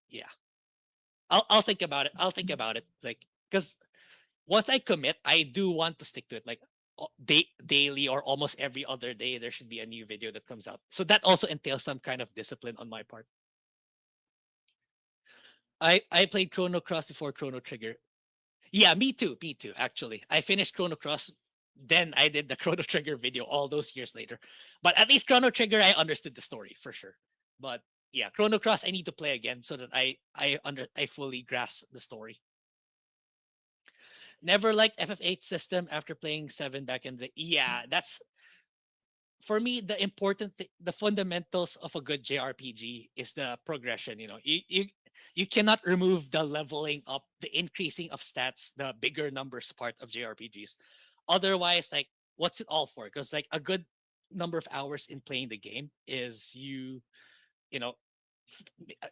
yeah, I'll think about it. I'll think about it. Like because once I commit, I do want to stick to it. Like daily or almost every other day, there should be a new video that comes out. So that also entails some kind of discipline on my part. I played Chrono Cross before Chrono Trigger. Yeah, me too. Me too. Actually, I finished Chrono Cross. Then I did the Chrono Trigger video all those years later. But at least Chrono Trigger, I understood the story for sure. But yeah, Chrono Cross, I need to play again so that I fully grasp the story. Never liked FF8 system after playing 7 back in the. Yeah, that's for me the the fundamentals of a good JRPG is the progression. You cannot remove the leveling up, the increasing of stats, the bigger numbers part of JRPGs. Otherwise, like what's it all for? Because like a good number of hours in playing the game is you know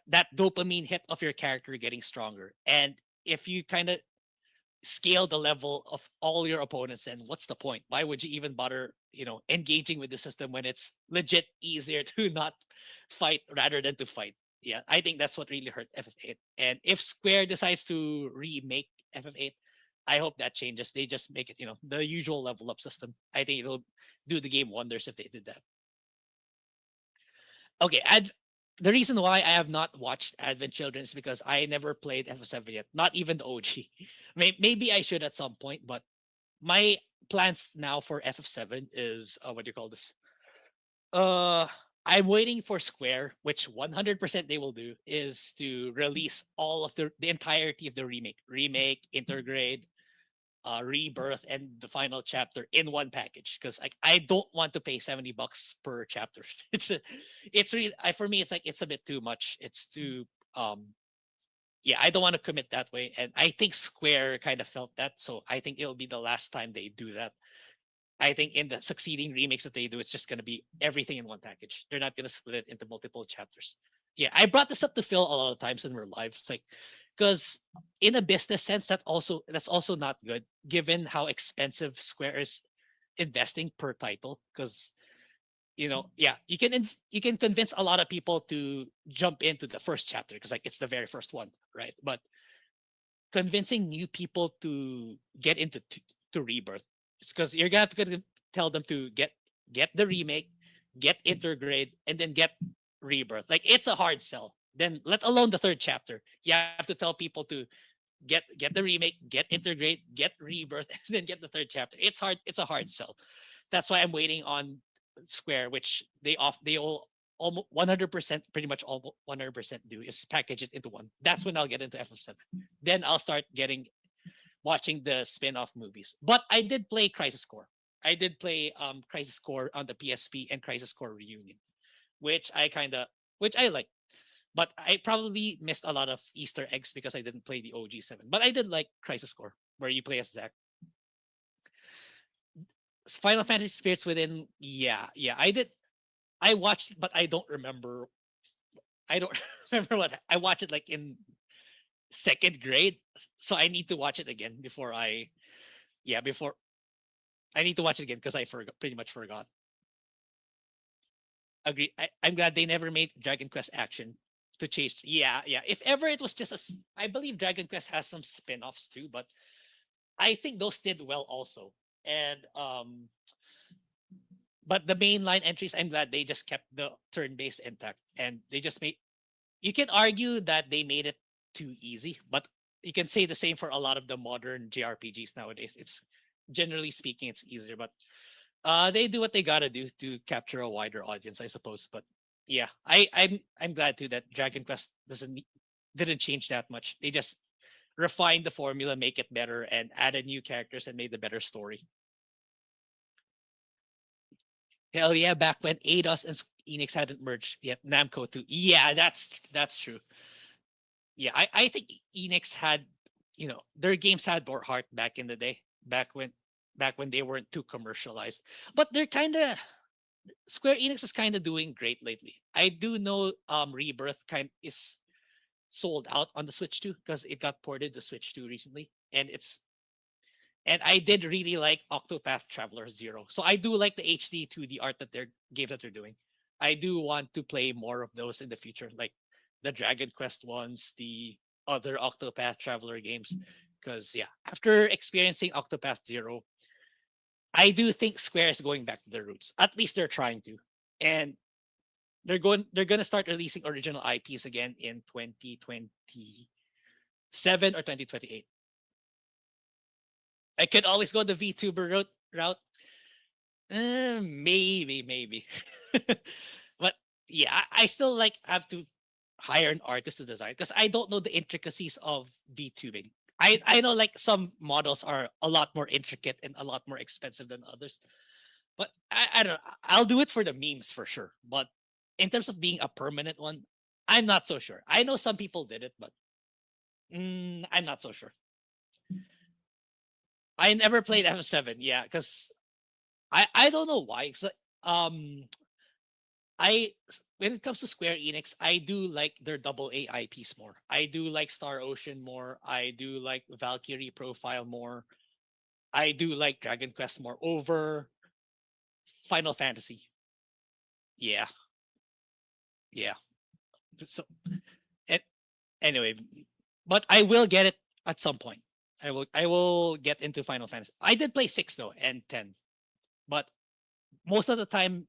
that dopamine hit of your character getting stronger. And if you kind of scale the level of all your opponents, then what's the point? Why would you even bother engaging with the system when it's legit easier to not fight rather than to fight? Yeah, I think that's what really hurt FF8. And if Square decides to remake FF8, I hope that changes. They just make it the usual level up system. I think it'll do the game wonders if they did that. Okay, the reason why I have not watched Advent Children is because I never played FF7 yet, not even the OG. Maybe I should at some point, but my plan now for FF7 is what do you call this? Uh, I'm waiting for Square, which 100% they will do, is to release all of the entirety of the remake, intergrade, rebirth, and the final chapter in one package. Because I don't want to pay $70 per chapter. It's really for me. It's like it's a bit too much. It's too yeah. I don't want to commit that way, and I think Square kind of felt that. So I think it'll be the last time they do that. I think in the succeeding remakes that they do, it's just going to be everything in one package. They're not going to split it into multiple chapters. Yeah, I brought this up to Phil a lot of times in real life. It's like because in a business sense, that's also not good given how expensive Square is investing per title. Because yeah, you can convince a lot of people to jump into the first chapter because like it's the very first one, right? But convincing new people to get into to rebirth, it's because you're gonna have to tell them to get the remake, get intergrade, and then get rebirth. Like it's a hard sell. Then let alone the third chapter. You have to tell people to get the remake, get integrate, get rebirth, and then get the third chapter. It's hard. It's a hard sell. That's why I'm waiting on Square, which they all almost 100%, pretty much almost 100% do is package it into one. That's when I'll get into FF7. Then I'll start getting watching the spin-off movies. But I did play Crisis Core. I did play Crisis Core on the PSP and Crisis Core Reunion, which which I like. But I probably missed a lot of Easter eggs because I didn't play the OG7. But I did like Crisis Core, where you play as Zack. Final Fantasy Spirits Within, yeah, yeah, I did. I watched, but I don't remember. I don't remember what I watched it like in second grade, so I need to watch it again before before I need to watch it again because I forgot, pretty much forgot. Agree. I'm glad they never made Dragon Quest Action to chase. Yeah, yeah. If ever it was just I believe Dragon Quest has some spin-offs too, but I think those did well also. And but the mainline entries, I'm glad they just kept the turn-based intact, and they just made. You can argue that they made it too easy, but you can say the same for a lot of the modern JRPGs nowadays. It's generally speaking, it's easier, but they do what they gotta do to capture a wider audience, I suppose. But yeah, I'm glad too that Dragon Quest didn't change that much. They just refined the formula, make it better, and added new characters and made a better story. Hell yeah, back when Eidos and Enix hadn't merged yet, Namco too. Yeah, that's true. Yeah, I think Enix had, their games had more heart back in the day, back when they weren't too commercialized. But they're kind of Square Enix is kind of doing great lately. I do know Rebirth kind is sold out on the Switch 2 because it got ported to Switch 2 recently, and I did really like Octopath Traveler Zero. So I do like the HD 2D art that they're doing. I do want to play more of those in the future, like the Dragon Quest ones, the other Octopath Traveler games. Because yeah, after experiencing Octopath Zero, I do think Square is going back to their roots. At least they're trying to. And they're gonna start releasing original IPs again in 2027 or 2028. I could always go the VTuber route. Maybe. But yeah, I still like have to hire an artist to design because I don't know the intricacies of VTubing. I know like some models are a lot more intricate and a lot more expensive than others. But I don't know. I'll do it for the memes for sure. But in terms of being a permanent one, I'm not so sure. I know some people did it, but I'm not so sure. I never played F7, yeah, because I don't know why. Um, I when it comes to Square Enix, I do like their double A IPs more. I do like Star Ocean more. I do like Valkyrie Profile more. I do like Dragon Quest more over Final Fantasy. Yeah, yeah. So and anyway, but I will get it at some point. I will get into Final Fantasy. I did play 6 though and 10, but most of the time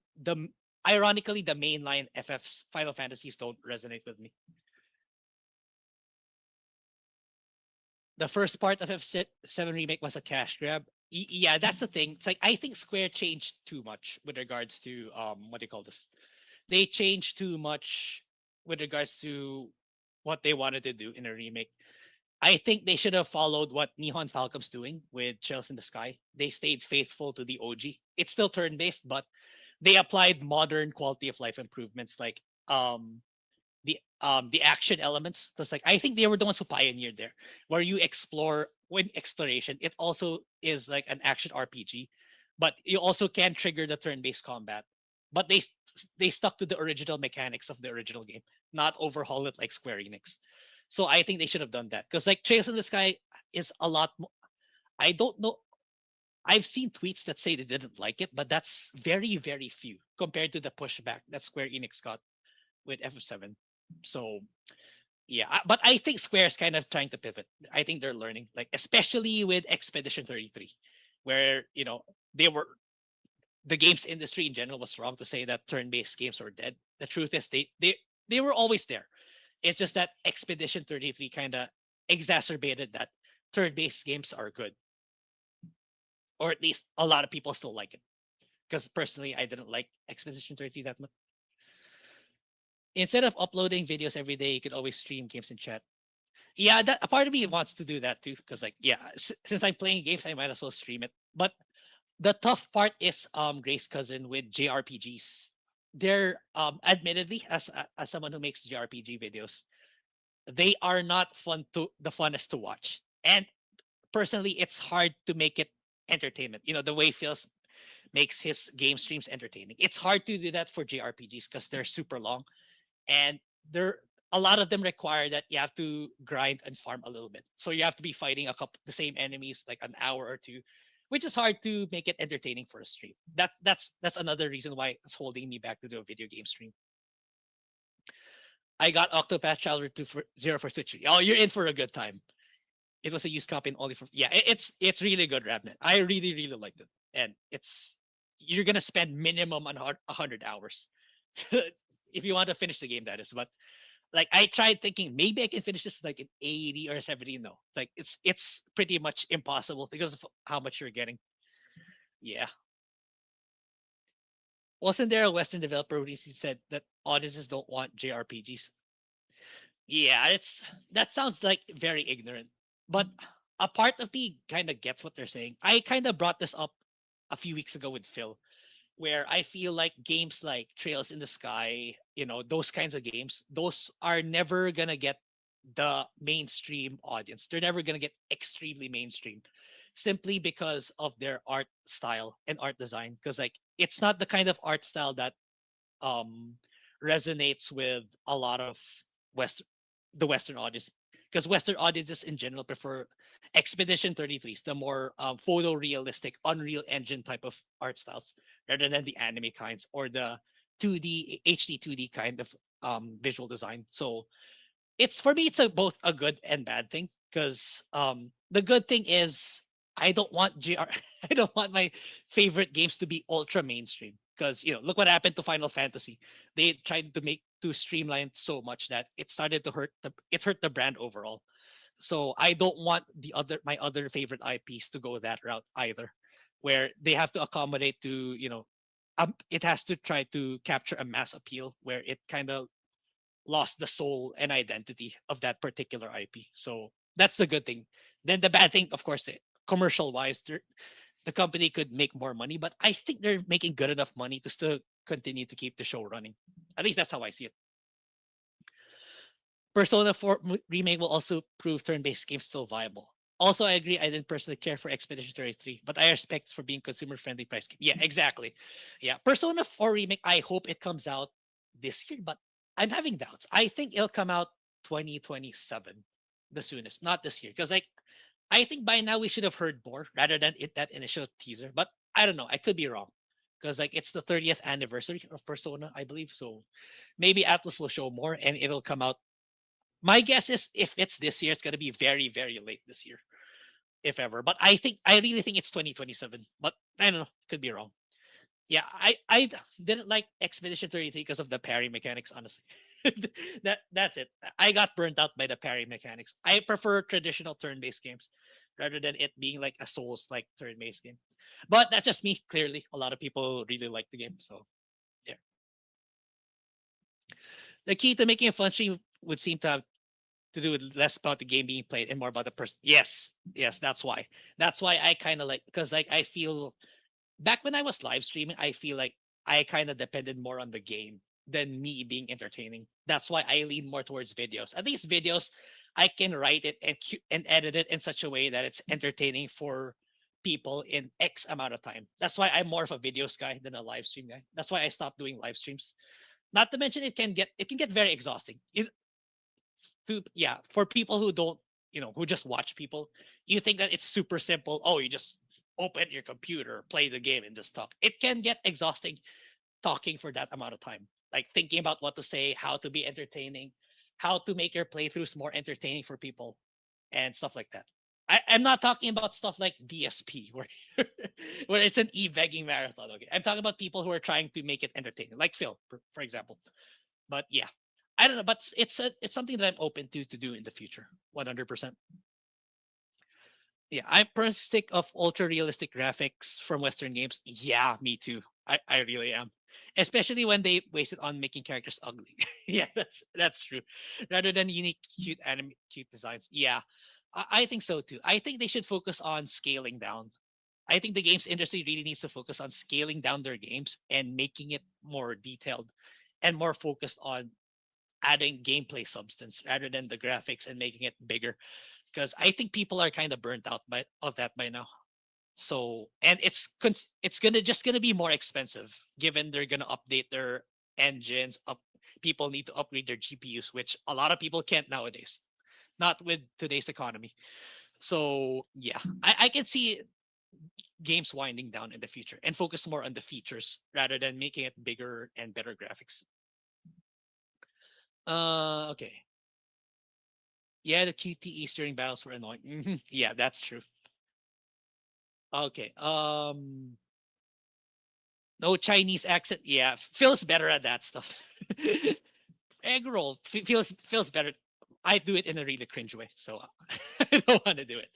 ironically the mainline FF's Final Fantasies don't resonate with me. The first part of F7 remake was a cash grab. Yeah, that's the thing. It's like I think Square changed too much with regards to what do you call this? They changed too much with regards to what they wanted to do in a remake. I think they should have followed what Nihon Falcom's doing with Chills in the Sky. They stayed faithful to the OG. It's still turn based, but they applied modern quality of life improvements like the action elements. Because like I think they were the ones who pioneered there, where you explore when exploration. It also is like an action RPG, but you also can trigger the turn-based combat. But they stuck to the original mechanics of the original game, not overhaul it like Square Enix. So I think they should have done that because like Trails in the Sky is a lot more. I don't know. I've seen tweets that say they didn't like it, but that's very, very few compared to the pushback that Square Enix got with FF7. So yeah, but I think Square is kind of trying to pivot. I think they're learning, like especially with Expedition 33, where they were the games industry in general was wrong to say that turn-based games were dead. The truth is they were always there. It's just that Expedition 33 kind of exacerbated that turn-based games are good, or at least a lot of people still like it. Because personally, I didn't like Expedition 33 that much. Instead of uploading videos every day, you could always stream games and chat. Yeah, that a part of me wants to do that too. Because like, yeah, since I'm playing games, I might as well stream it. But the tough part is Grace cousin with JRPGs. They're admittedly as someone who makes JRPG videos, they are not fun to the funnest to watch. And personally, it's hard to make it entertainment. You know, the way Phil's makes his game streams entertaining. It's hard to do that for JRPGs because they're super long, and they're a lot of them require that you have to grind and farm a little bit. So you have to be fighting a couple the same enemies like an hour or two, which is hard to make it entertaining for a stream. That's another reason why it's holding me back to do a video game stream. I got Octopath Traveler 2 for 0 for Switch. Oh, you're in for a good time. It was a used copy and only for yeah, it's really good, Rabnet. I really liked it. And it's you're gonna spend minimum on 100 hours if you want to finish the game, that is. But like I tried thinking maybe I can finish this like in 80 or 70. No, like it's pretty much impossible because of how much you're getting. Yeah. Wasn't there a Western developer who recently said that audiences don't want JRPGs? Yeah, it's that sounds like very ignorant. But a part of me kind of gets what they're saying. I kind of brought this up a few weeks ago with Phil, where I feel like games like Trails in the Sky, you know, those kinds of games, those are never gonna get the mainstream audience. They're never gonna get extremely mainstream simply because of their art style and art design. Because like it's not the kind of art style that um resonates with a lot of West the Western audience. Because Western audiences in general prefer Expedition 33s, the more photorealistic, Unreal Engine type of art styles, rather than the anime kinds or the 2D HD 2D kind of visual design. So it's for me, it's both a good and bad thing because the good thing is I don't want GR, I don't want my favorite games to be ultra mainstream because you know look what happened to Final Fantasy. They tried to make to streamline so much that it started to hurt the brand overall. So I don't want my other favorite IPs to go that route either, where they have to accommodate to it has to try to capture a mass appeal where it kind of lost the soul and identity of that particular IP. So that's the good thing. Then the bad thing, of course, commercial wise, the company could make more money, but I think they're making good enough money to still continue to keep the show running. At least that's how I see it. Persona 4 remake will also prove turn-based games still viable. Also, I agree. I didn't personally care for Expedition 33, but I respect for being consumer-friendly price game. Yeah, exactly. Yeah, Persona 4 remake. I hope it comes out this year, but I'm having doubts. I think it'll come out 2027, the soonest, not this year, because like I think by now we should have heard more rather than that initial teaser. But I don't know. I could be wrong because like it's the 30th anniversary of Persona, I believe. So maybe Atlas will show more and it'll come out. My guess is if it's this year, it's gonna be very late this year, if ever. But I really think it's 2027. But I don't know, could be wrong. Yeah, I didn't like Expedition 33 because of the parry mechanics, honestly. That's it. I got burnt out by the parry mechanics. I prefer traditional turn-based games rather than it being like a Souls like turn-based game. But that's just me, clearly. A lot of people really like the game, so yeah. The key to making a fun stream would seem to have to do with less about the game being played and more about the person. Yes, that's why. That's why I kind of like because like I feel back when I was live streaming, I feel like I kind of depended more on the game than me being entertaining. That's why I lean more towards videos. At least videos, I can write it and edit it in such a way that it's entertaining for people in X amount of time. That's why I'm more of a videos guy than a live stream guy. That's why I stopped doing live streams. Not to mention it can get very exhausting. For people who don't who just watch people, you think that it's super simple. Oh, you just open your computer, play the game, and just talk. It can get exhausting talking for that amount of time, like thinking about what to say, how to be entertaining, how to make your playthroughs more entertaining for people, and stuff like that. I'm not talking about stuff like DSP where where it's an e-begging marathon. Okay, I'm talking about people who are trying to make it entertaining, like Phil, for example. But yeah, I don't know, but it's something that I'm open to do in the future. 100%. Yeah, I'm personally sick of ultra realistic graphics from Western games. Yeah, me too. I really am. Especially when they waste it on making characters ugly. Yeah, that's true. Rather than unique, cute designs. Yeah, I think so too. I think they should focus on scaling down. I think the games industry really needs to focus on scaling down their games and making it more detailed and more focused on adding gameplay substance rather than the graphics and making it bigger, because I think people are kind of burnt out by of that by now. So, and it's gonna be more expensive given they're gonna update their engines. Up, people need to upgrade their GPUs, which a lot of people can't nowadays. Not with today's economy. So yeah, I can see games winding down in the future and focus more on the features rather than making it bigger and better graphics. Okay. Yeah, the QTEs during battles were annoying. Yeah, that's true. Okay. No Chinese accent. Yeah, feels better at that stuff. Eggroll feels better. I do it in a really cringe way, so I don't want to do it.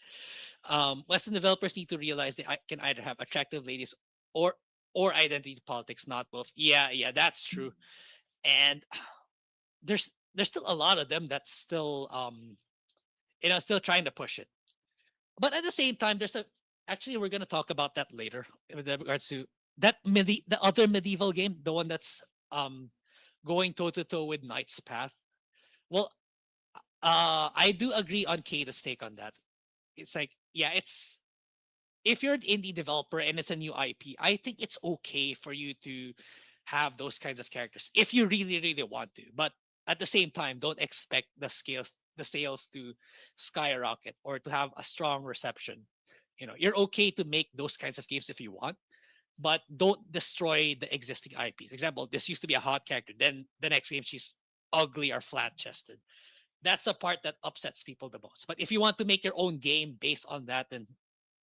Western developers need to realize they can either have attractive ladies or identity politics, not both. Yeah, yeah, that's true. And there's still a lot of them that's still still trying to push it. But at the same time, there's a actually we're gonna talk about that later with regards to the other medieval game, the one that's um going toe to toe with Knight's Path. Well, I do agree on Kata's take on that. It's like, yeah, it's if you're an indie developer and it's a new IP, I think it's okay for you to have those kinds of characters if you really, really want to. But at the same time, don't expect the sales to skyrocket or to have a strong reception. You're okay to make those kinds of games if you want, but don't destroy the existing IPs. Example, this used to be a hot character, then the next game she's ugly or flat chested. That's the part that upsets people the most. But if you want to make your own game based on that, then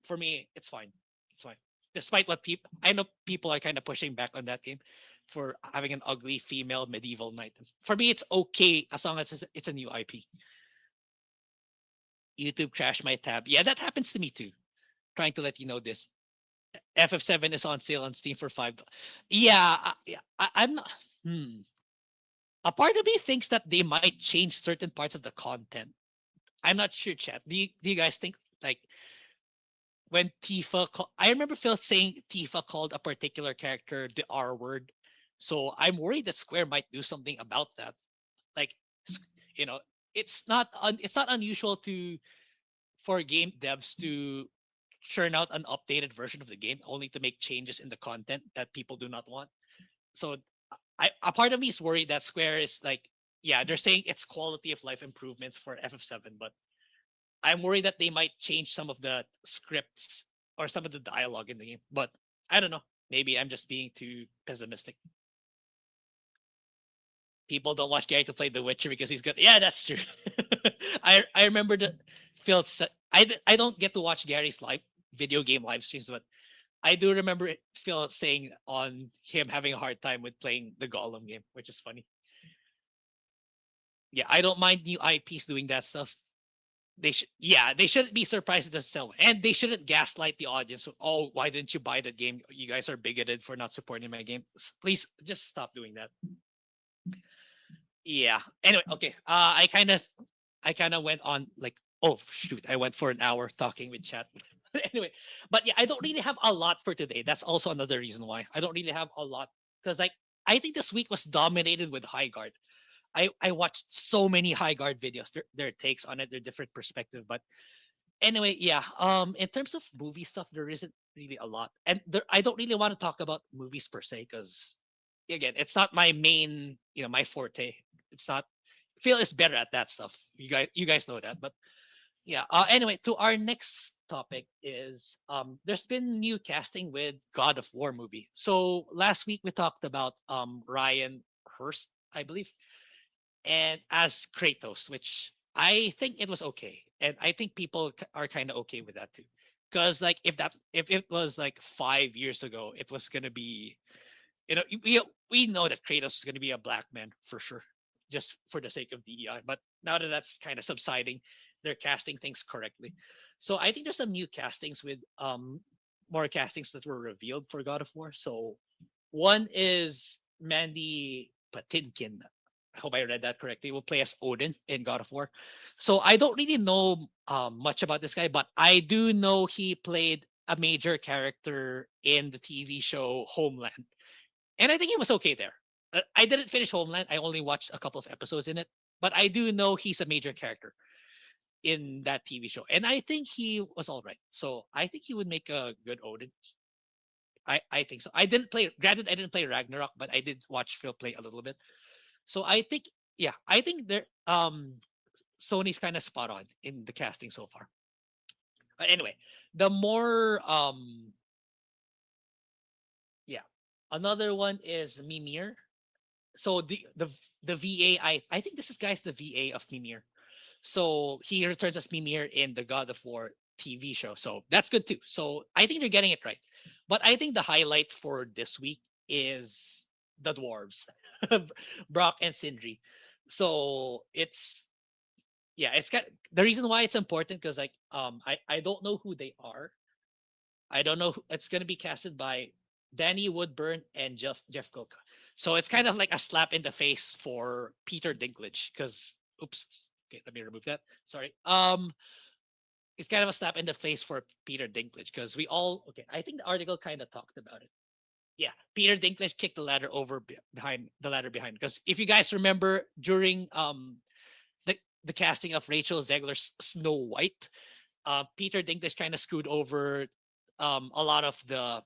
for me, it's fine. It's fine. Despite what people, I know people are kind of pushing back on that game for having an ugly female medieval knight. For me, it's okay as long as it's a new IP. YouTube crashed my tab. Yeah, that happens to me too. Trying to let you know this. FF7 is on sale on Steam for $5. Yeah, I'm not. A part of me thinks that they might change certain parts of the content. I'm not sure, chat. Do you guys think like when I remember Phil saying Tifa called a particular character the R word. So I'm worried that Square might do something about that. Like, you know, it's not unusual to for game devs to churn out an updated version of the game only to make changes in the content that people do not want. So a part of me is worried that Square is like, yeah, they're saying it's quality of life improvements for FF7, but I'm worried that they might change some of the scripts or some of the dialogue in the game. But I don't know. Maybe I'm just being too pessimistic. People don't watch Gary to play The Witcher because he's good. Yeah, that's true. I remember that Phil said I don't get to watch Gary's live video game live streams, but I do remember Phil saying on him having a hard time with playing the Gollum game, which is funny. Yeah, I don't mind new IPs doing that stuff. They shouldn't be surprised at the sell, and they shouldn't gaslight the audience. Oh, why didn't you buy that game? You guys are bigoted for not supporting my game. Please just stop doing that. Yeah. Anyway, okay. I kind of went on like, oh shoot, I went for an hour talking with chat. Anyway, but yeah, I don't really have a lot for today. That's also another reason why I don't really have a lot, because like I think this week was dominated with High Guard. I watched so many High Guard videos, their takes on it, their different perspective. But anyway, yeah. In terms of movie stuff, there isn't really a lot, and I don't really want to talk about movies per se because, again, it's not my main, my forte. It's not. Phil is better at that stuff. You guys know that. But yeah. Anyway, to our next topic is there's been new casting with God of War movie. So last week we talked about Ryan Hurst, I believe, and as Kratos, which I think it was okay, and I think people are kind of okay with that too, because like if it was like 5 years ago, it was gonna be, we know that Kratos is gonna be a black man for sure, just for the sake of DEI. But now that that's kind of subsiding, they're casting things correctly. So I think there's some new castings with more castings that were revealed for God of War. So one is Mandy Patinkin. I hope I read that correctly. Will play as Odin in God of War. So I don't really know much about this guy, but I do know he played a major character in the TV show Homeland, and I think he was okay there. I didn't finish Homeland. I only watched a couple of episodes in it, but I do know he's a major character in that TV show, and I think he was all right. So I think he would make a good Odin. I think so. I didn't play. Granted, I didn't play Ragnarok, but I did watch Phil play a little bit. So I think, yeah, I think there Sony's kind of spot on in the casting so far. Anyway, the more yeah, another one is Mimir. So the VA, I think this is guys the VA of Mimir. So he returns as Mimir in the God of War TV show. So that's good too. So I think they're getting it right. But I think the highlight for this week is the dwarves, Brock and Sindri. So it's, yeah, it's got the reason why it's important because like I don't know who they are. I don't know. It's gonna be casted by Danny Woodburn and Jeff Coca. So it's kind of like a slap in the face for Peter Dinklage because oops. Okay, let me remove that. Sorry. It's kind of a slap in the face for Peter Dinklage because we all okay. I think the article kind of talked about it. Yeah, Peter Dinklage kicked the ladder over behind the ladder behind because if you guys remember during the casting of Rachel Zegler's Snow White, Peter Dinklage kind of screwed over a lot of the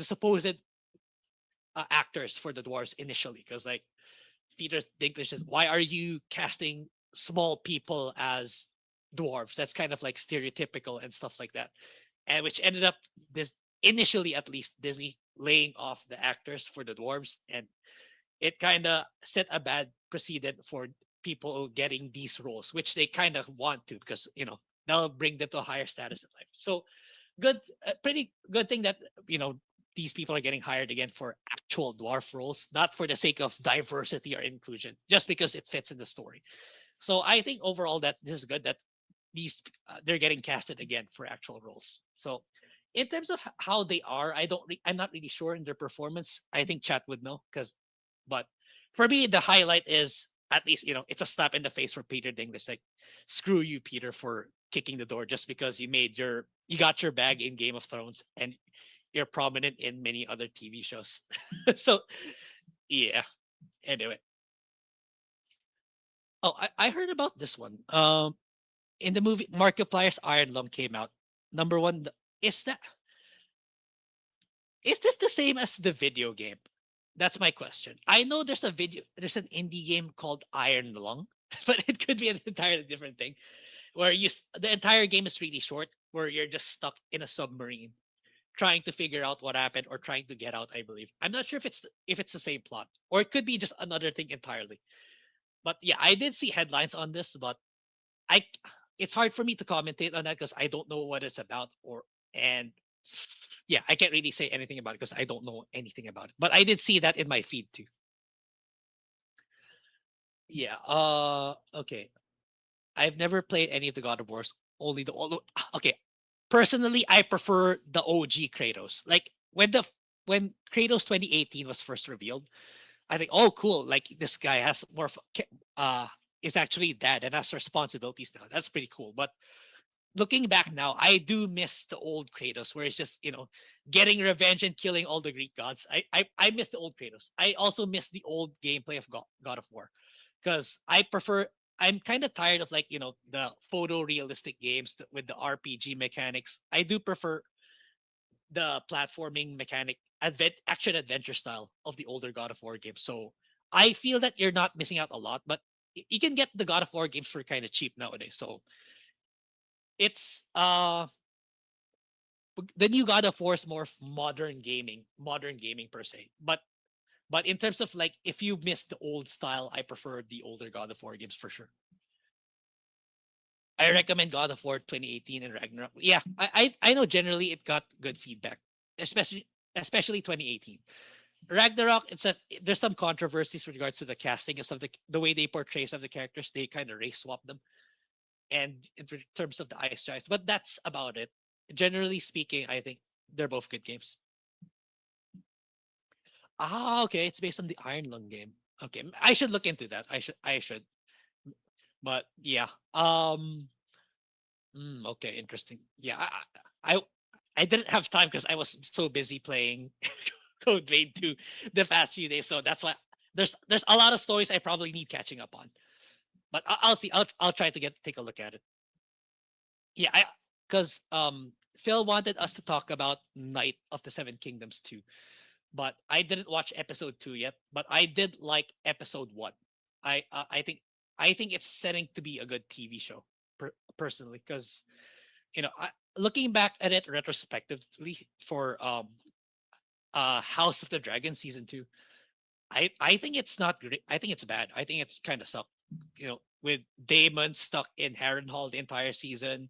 supposed actors for the dwarves initially because like Peter Dinklage says, "Why are you casting small people as dwarves? That's kind of like stereotypical and stuff like that." And which ended up this initially, at least, Disney laying off the actors for the dwarves, and it kind of set a bad precedent for people getting these roles, which they kind of want to because that'll bring them to a higher status in life. So good, pretty good thing that these people are getting hired again for actual dwarf roles, not for the sake of diversity or inclusion, just because it fits in the story. So I think overall that this is good that these they're getting casted again for actual roles. So in terms of how they are, I'm not really sure in their performance. I think chat would know but for me the highlight is at least it's a slap in the face for Peter Dinklage. Like screw you, Peter, for kicking the door just because you got your bag in Game of Thrones and you're prominent in many other TV shows. So yeah. Anyway, oh, I heard about this one. In the movie Markiplier's Iron Lung came out. Number one, is that is this the same as the video game? That's my question. I know there's an indie game called Iron Lung, but it could be an entirely different thing where the entire game is really short, where you're just stuck in a submarine trying to figure out what happened or trying to get out. I believe. I'm not sure if it's the same plot or it could be just another thing entirely. But yeah, I did see headlines on this, but I it's hard for me to commentate on that because I don't know what it's about and yeah, I can't really say anything about it because I don't know anything about it. But I did see that in my feed too. Yeah. Okay. I've never played any of the God of Wars. Only the old. Okay. Personally, I prefer the OG Kratos. Like when Kratos 2018 was first revealed, I think, oh, cool. Like this guy has is actually dead and has responsibilities now. That's pretty cool. But looking back now, I do miss the old Kratos, where it's just getting revenge and killing all the Greek gods. I miss the old Kratos. I also miss the old gameplay of God of War, because I prefer. I'm kind of tired of the photorealistic games with the RPG mechanics. I do prefer the platforming mechanic, action adventure style of the older God of War games. So I feel that you're not missing out a lot, but you can get the God of War games for kind of cheap nowadays. So it's the new God of War is more modern gaming per se. But in terms of like if you miss the old style, I prefer the older God of War games for sure. I recommend God of War 2018 and Ragnarok. Yeah, I know generally it got good feedback, especially 2018. Ragnarok, it says there's some controversies with regards to the casting of some of the way they portray some of the characters. They kind of race swap them, and in terms of the ice giants, but that's about it. Generally speaking, I think they're both good games. Ah, okay, it's based on the Iron Lung game. Okay, I should look into that. I should, but yeah. Okay, interesting. Yeah, I, I didn't have time because I was so busy playing Code Vein 2 the past few days. So that's why there's a lot of stories I probably need catching up on. But I'll see. I'll try to take a look at it. Yeah, I because Phil wanted us to talk about Night of the Seven Kingdoms too, but I didn't watch episode 2 yet. But I did like episode 1. I think it's setting to be a good TV show personally because looking back at it retrospectively for House of the Dragon season 2, I think it's not great. I think it's bad. I think it's kind of sucked. With Damon stuck in Harrenhal the entire season,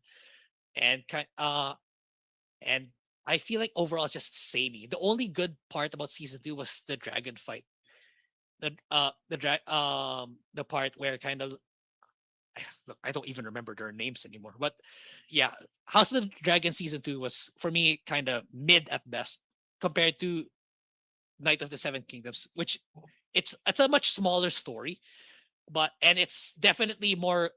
and and I feel like overall it's just samey. The only good part about season 2 was the dragon fight. The part where kind of look, I don't even remember their names anymore. But yeah, House of the Dragon season 2 was for me kind of mid at best compared to Night of the Seven Kingdoms, which it's a much smaller story, but and it's definitely more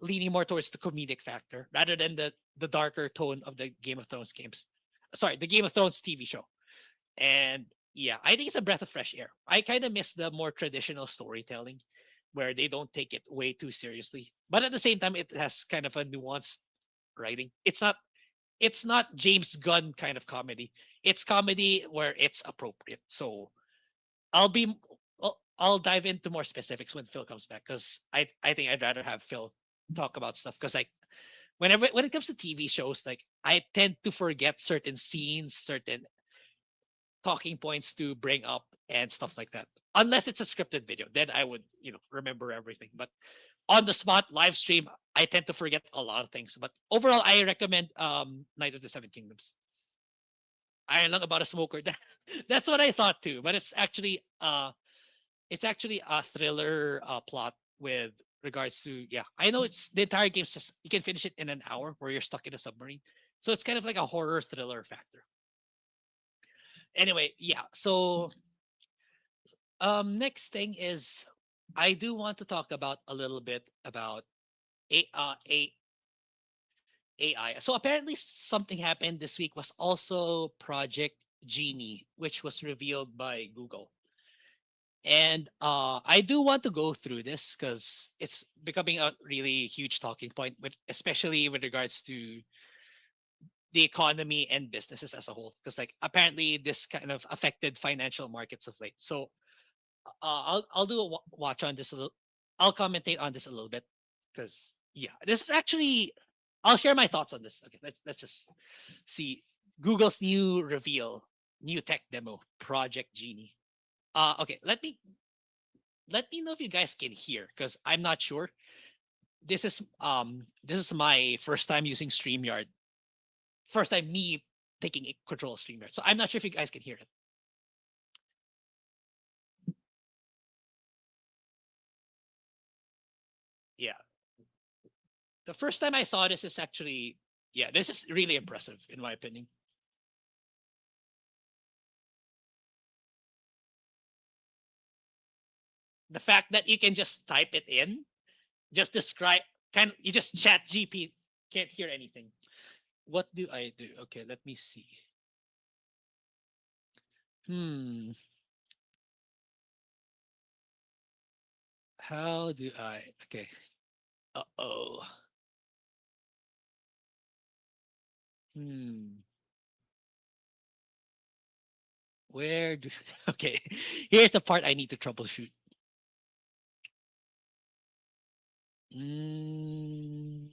leaning more towards the comedic factor rather than the darker tone of the Game of Thrones games. Sorry, the Game of Thrones TV show. And yeah, I think it's a breath of fresh air. I kind of miss the more traditional storytelling where they don't take it way too seriously. But at the same time, it has kind of a nuanced writing. It's not James Gunn kind of comedy. It's comedy where it's appropriate. So I'll be I'll dive into more specifics when Phil comes back because I think I'd rather have Phil talk about stuff because like when it comes to TV shows, like I tend to forget certain scenes, certain talking points to bring up and stuff like that. Unless it's a scripted video, then I would remember everything. But on the spot live stream, I tend to forget a lot of things. But overall, I recommend Night of the Seven Kingdoms. I learned about a smoker. That's what I thought too. But it's actually a thriller plot with regards to yeah. I know it's the entire game's just you can finish it in an hour where you're stuck in a submarine. So it's kind of like a horror thriller factor. Anyway, yeah. So next thing is I do want to talk about a little bit about a AI. So apparently something happened this week was also Project Genie, which was revealed by Google. And I do want to go through this because it's becoming a really huge talking point, especially with regards to the economy and businesses as a whole. Because like apparently this kind of affected financial markets of late. So I'll do a watch on this a little. I'll commentate on this a little bit because yeah, this is actually I'll share my thoughts on this. Okay, let's just see Google's new reveal, new tech demo, Project Genie. Okay, let me know if you guys can hear because I'm not sure. This is my first time using StreamYard. First time me taking control of StreamYard. So I'm not sure if you guys can hear it. Yeah. The first time I saw this is actually yeah, this is really impressive in my opinion. The fact that you can just type it in, just describe can you just chat GP can't hear anything. What do I do? Okay, let me see. Hmm. How do I okay. Uh-oh. Hmm. Where do okay. Here's the part I need to troubleshoot. Mm,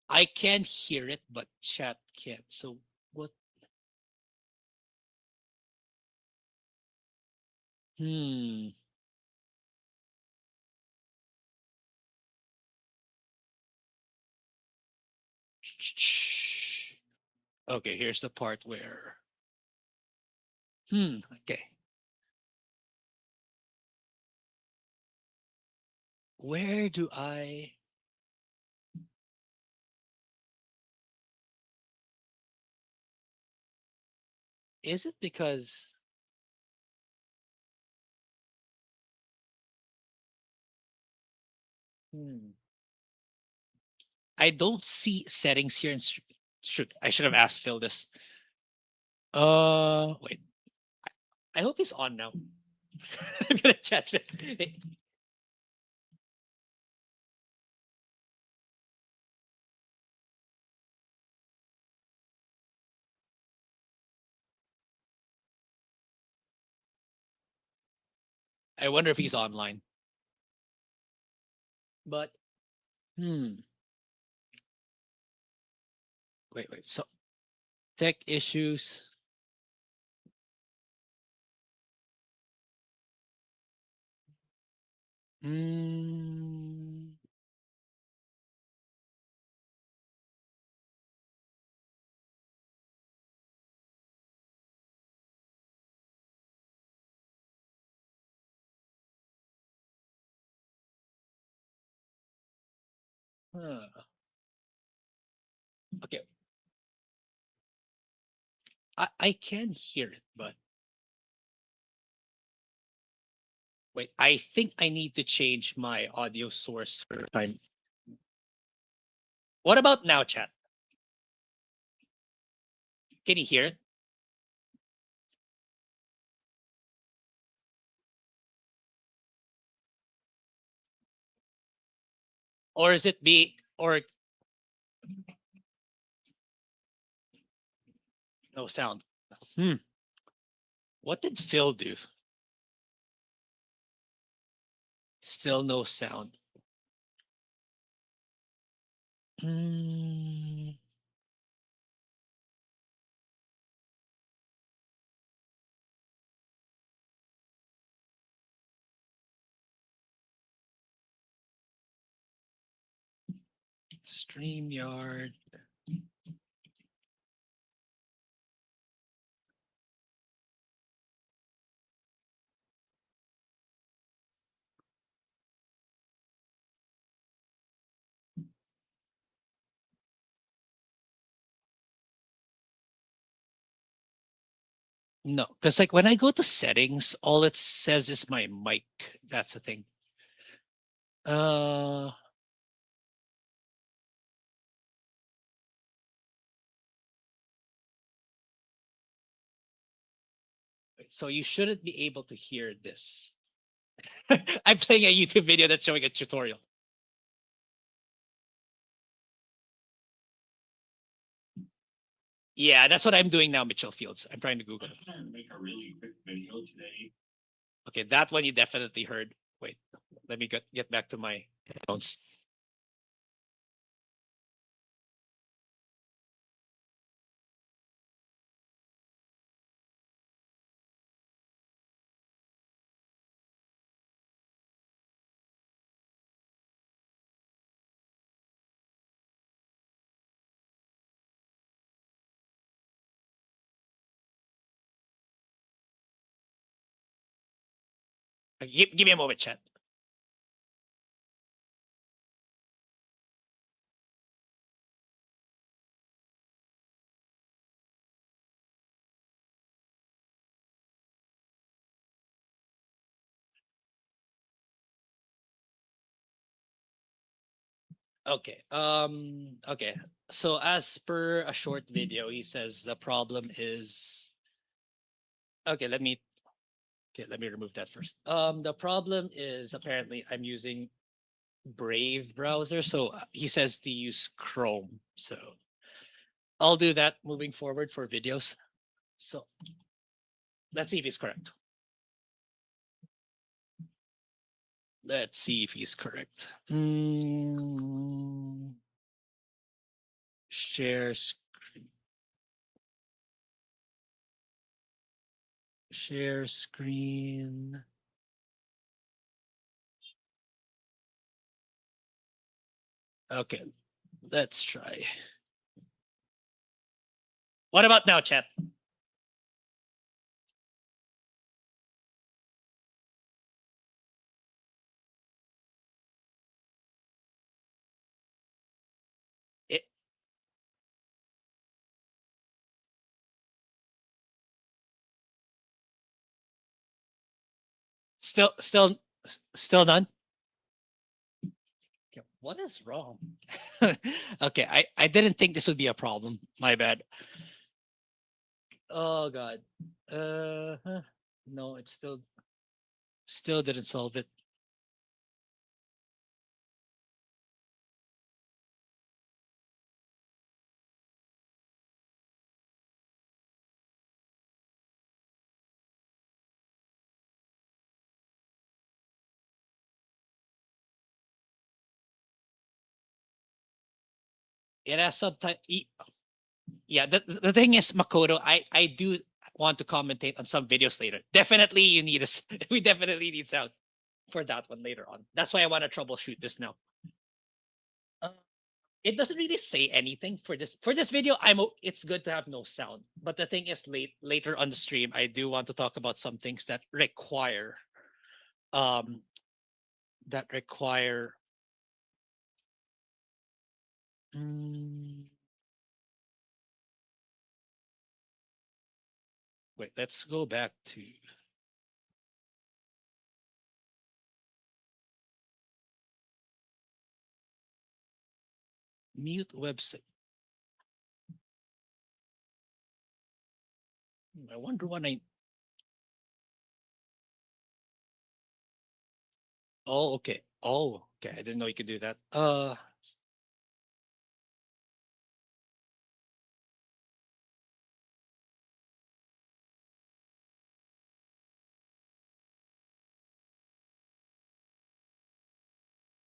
I can hear it, but chat can't. So what hmm. Okay, here's the part where. Okay. Where do I. Is it because. Hmm. I don't see settings here. Shoot, I should have asked Phil this. Wait. I hope he's on now. I'm gonna chat it. I wonder if he's online. But hmm. Wait. So tech issues. Hmm. Huh. Okay. I can hear it, but wait. I think I need to change my audio source for time. What about now, chat? Can you hear it? Or is it be or no sound? Hmm. What did Phil do? Still no sound. Hmm. StreamYard. No, because like when I go to settings, all it says is my mic. That's the thing. Uh, so you shouldn't be able to hear this. I'm playing a YouTube video that's showing a tutorial. Yeah, that's what I'm doing now, Mitchell Fields. I'm trying to Google it. I'm make a really quick video today. Okay, that one you definitely heard. Wait, let me get back to my headphones. Give me a moment, chat. Okay. Okay. So as per a short video, he says the problem is okay, let me remove that first. The problem is apparently I'm using Brave browser, so he says to use Chrome. So I'll do that moving forward for videos. So let's see if he's correct. Let's see if he's correct. Share share screen. Okay, let's try. What about now, chat? It still none. Okay, what is wrong? Okay, I didn't think this would be a problem. My bad. Oh god. Huh. No, it still didn't solve it. It has subtitle. Yeah, the thing is, Makoto, I do want to commentate on some videos later. Definitely, you need us. We definitely need sound for that one later on. That's why I want to troubleshoot this now. Uh, it doesn't really say anything for this video. It's good to have no sound. But the thing is, later on the stream, I do want to talk about some things um that require. Mm, wait, let's go back to mute website. I wonder when I. Oh, okay. Oh, okay. I didn't know you could do that.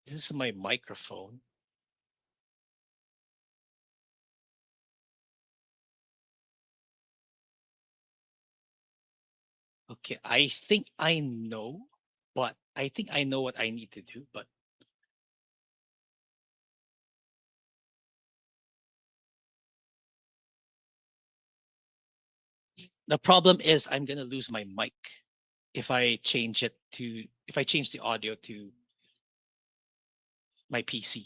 This is my microphone. Okay, I think I know, but I think I know what I need to do. But the problem is I'm gonna lose my mic if I change it to if I change the audio to my PC.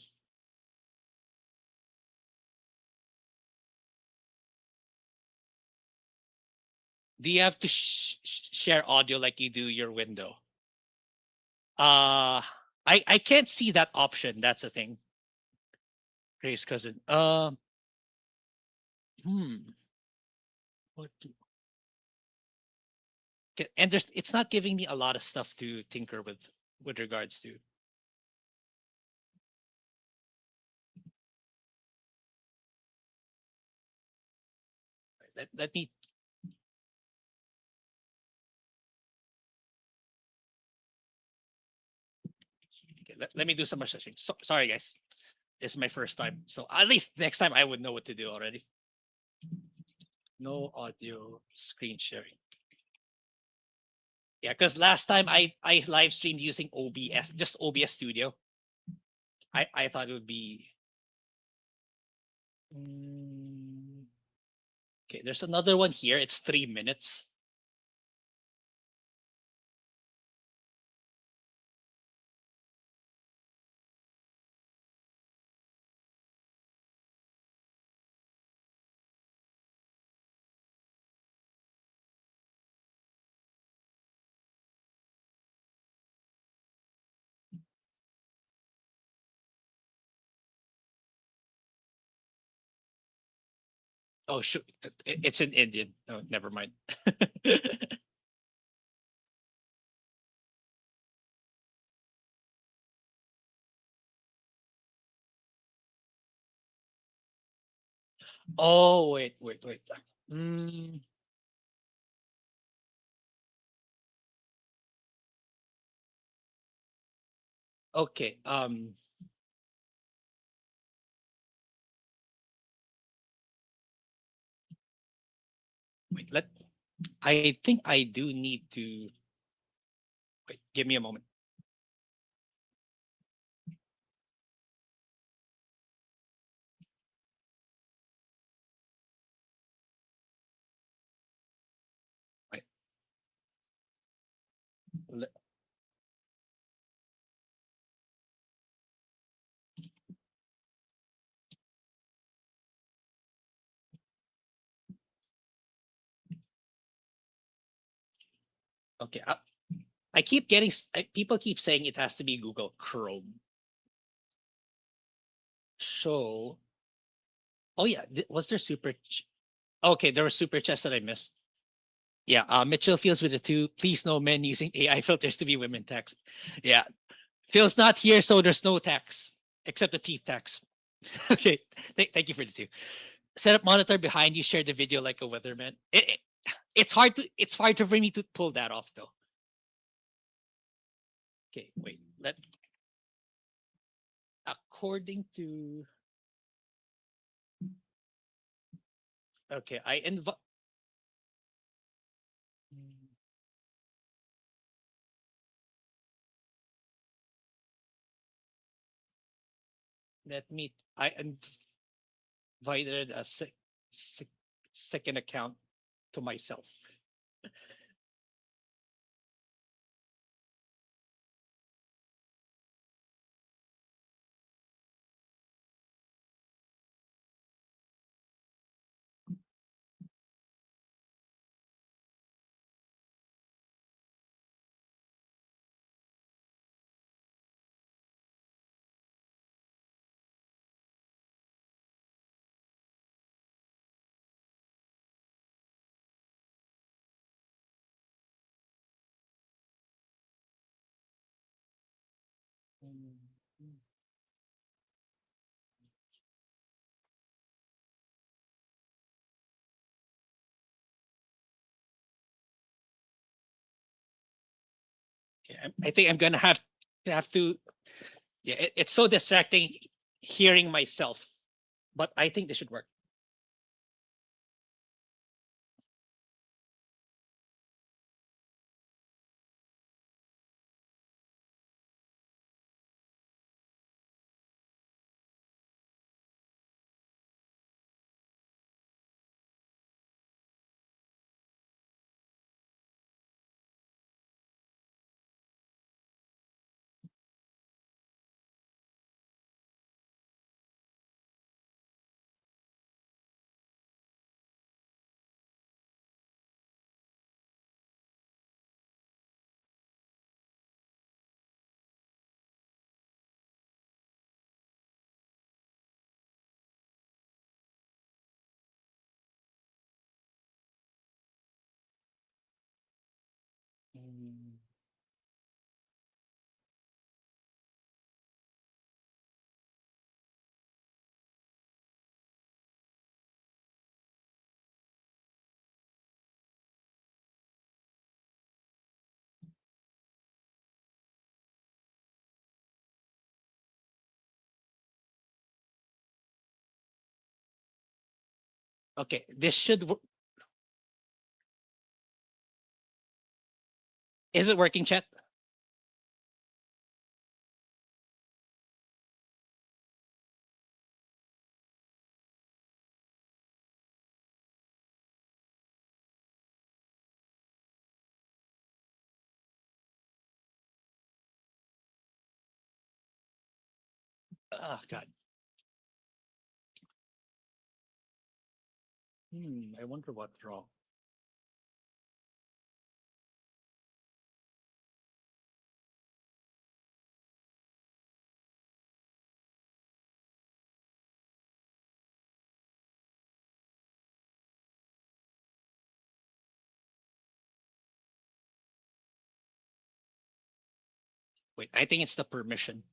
Do you have to share audio like you do your window? Uh I can't see that option. That's the thing. Grace cousin. Hmm. What and there's it's not giving me a lot of stuff to tinker with regards to. Let me let me do some researching. Sorry guys, this is my first time, so at least next time I would know what to do already. No audio screen sharing. Yeah, because last time I live streamed using OBS, just OBS Studio. I thought it would be. Mm, okay, there's another one here. It's 3 minutes. Oh shoot, it's in Indian. Oh, never mind. Oh wait. Mm, okay. Wait. I think I do need to. Wait. Give me a moment. Le- Okay. I keep getting people keep saying it has to be Google Chrome. So, oh yeah, was there okay, there were super chats that I missed. Yeah, Mitchell feels with the two. Please no men using AI filters to be women tax. Yeah, Phil's not here, so there's no tax except the teeth tax. Okay, thank you for the two. Set up monitor behind you. Share the video like a weatherman. It's hard to for me to pull that off though. Okay, wait. Let according to okay, I invite. Let me. I invited a sec, second account to myself. Okay, I think I'm gonna have to. Yeah, it's so distracting hearing myself, but I think this should work. Mm, Okay, this should. Is it working, chat? Oh God. I wonder what's wrong. Wait, I think it's the permission.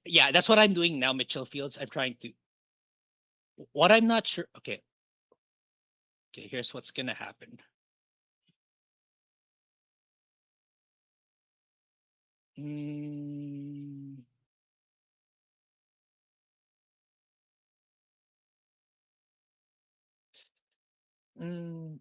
Yeah, that's what I'm doing now, Mitchell Fields. I'm trying to. What I'm not sure. Okay, okay. Here's what's gonna happen. Mm, mm,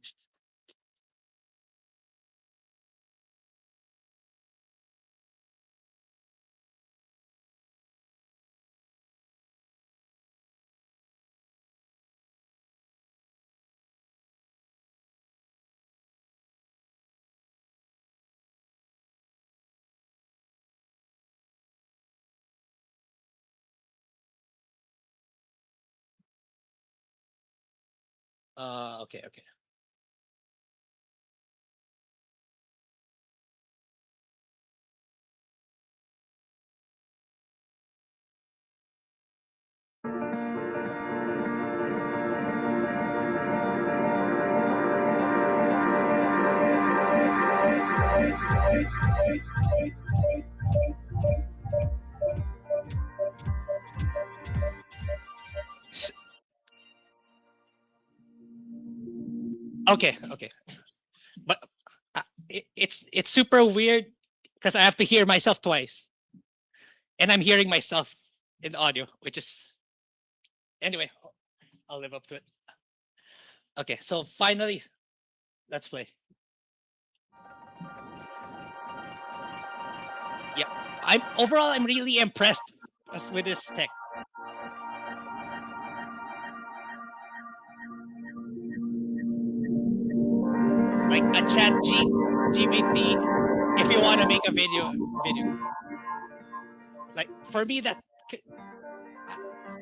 Okay, okay. S- Okay, okay. But it's super weird because I have to hear myself twice, and I'm hearing myself in audio, which is anyway. I'll live up to it. Okay, so finally, let's play. Yeah, I'm really impressed with this tech. Like a GPT, if you want to make a video. Like for me, that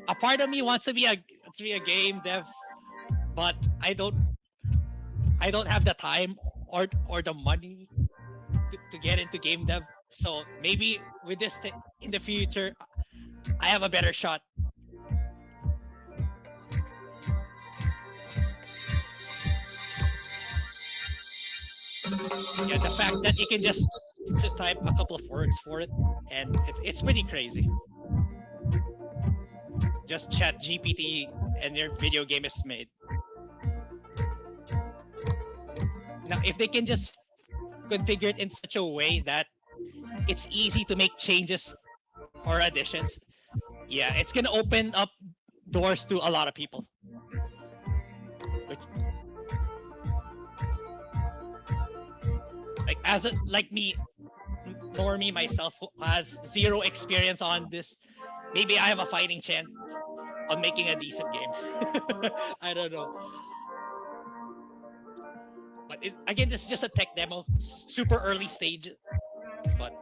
a part of me wants to be a game dev, but I don't have the time or the money to get into game dev. So maybe with this in the future, I have a better shot. Yeah, the fact that you can just type a couple of words for it, and it's pretty crazy. Just chat GPT, and your video game is made. Now, if they can just configure it in such a way that it's easy to make changes or additions, yeah, it's gonna open up doors to a lot of people. Which, like like me, nor me myself, who has zero experience on this, maybe I have a fighting chance on making a decent game. I don't know, but again, this is just a tech demo, super early stage. But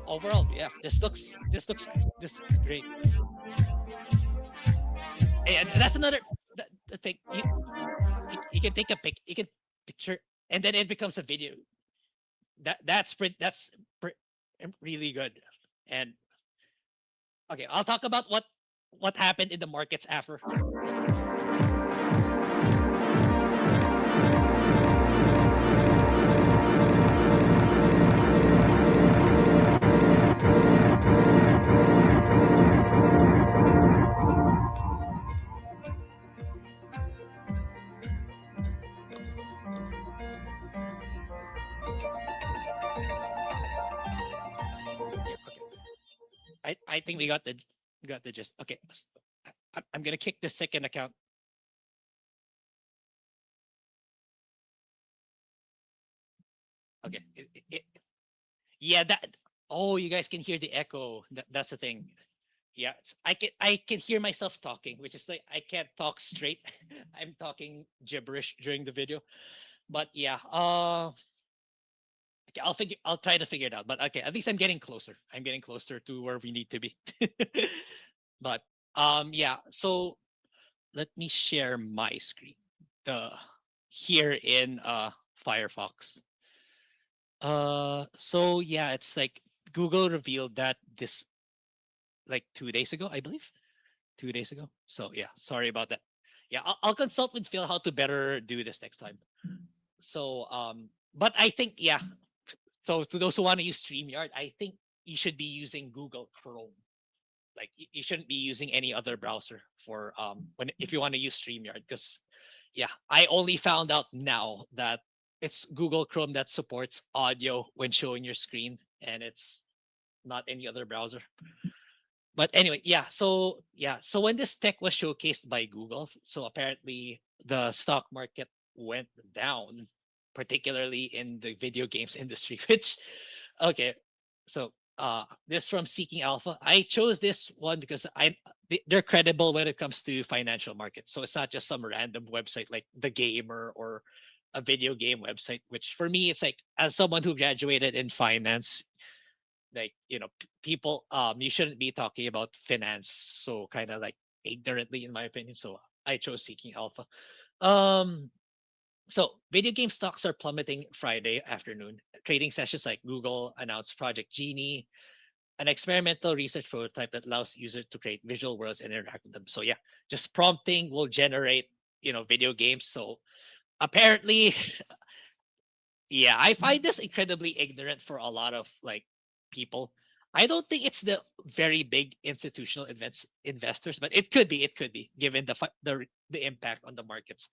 overall, yeah, this looks great. And that's another the thing. You can take a you can picture, and then it becomes a video. That's really good. And okay, I'll talk about what happened in the markets after. Yeah, okay. I think we got the gist. Okay, I'm gonna kick the second account. Okay, yeah, that. Oh, you guys can hear the echo. That's the thing. Yeah, I can hear myself talking, which is like I can't talk straight. I'm talking gibberish during the video. But yeah, okay, I'll try to figure it out. But okay, at least I'm getting closer. I'm getting closer to where we need to be. But yeah, so let me share my screen. The Here in Firefox. So yeah, it's like Google revealed that this like 2 days ago, I believe. 2 days ago. So yeah, sorry about that. Yeah, I'll consult with Phil how to better do this next time. So but I think yeah. So to those who want to use StreamYard, I think you should be using Google Chrome. Like you shouldn't be using any other browser for when if you want to use StreamYard, because yeah, I only found out now that it's Google Chrome that supports audio when showing your screen, and it's not any other browser. But anyway, so when this tech was showcased by Google, so apparently the stock market went down, particularly in the video games industry, which okay, so this from Seeking Alpha. I chose this one because they're credible when it comes to financial markets. So it's not just some random website like The Gamer or a video game website, which for me it's like as someone who graduated in finance, like people you shouldn't be talking about finance so kind of like ignorantly, in my opinion. So I chose Seeking Alpha. Um, so video game stocks are plummeting Friday afternoon. Trading sessions like Google announced Project Genie, an experimental research prototype that allows users to create visual worlds and interact with them. So yeah, just prompting will generate, video games. So apparently, yeah, I find this incredibly ignorant for a lot of like people. I don't think it's the very big institutional investors, but it could be given the impact on the markets.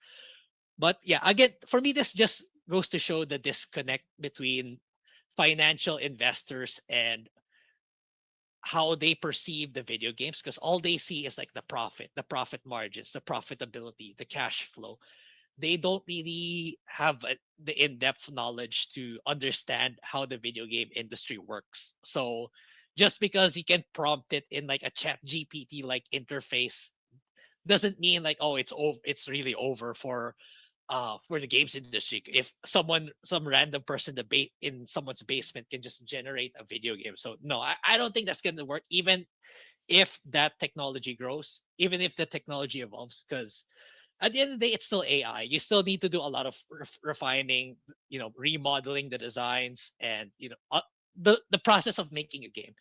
But yeah, again, for me, this just goes to show the disconnect between financial investors and how they perceive the video games, because all they see is like the profit margins, the profitability, the cash flow. They don't really have the in-depth knowledge to understand how the video game industry works. So just because you can prompt it in like a chat GPT like interface doesn't mean like, oh, it's over, it's really over for the games industry. If some random person in someone's basement can just generate a video game. So no, I don't think that's going to work, even if that technology grows, even if the technology evolves, because at the end of the day, it's still AI. You still need to do a lot of refining, remodeling the designs, and the process of making a game.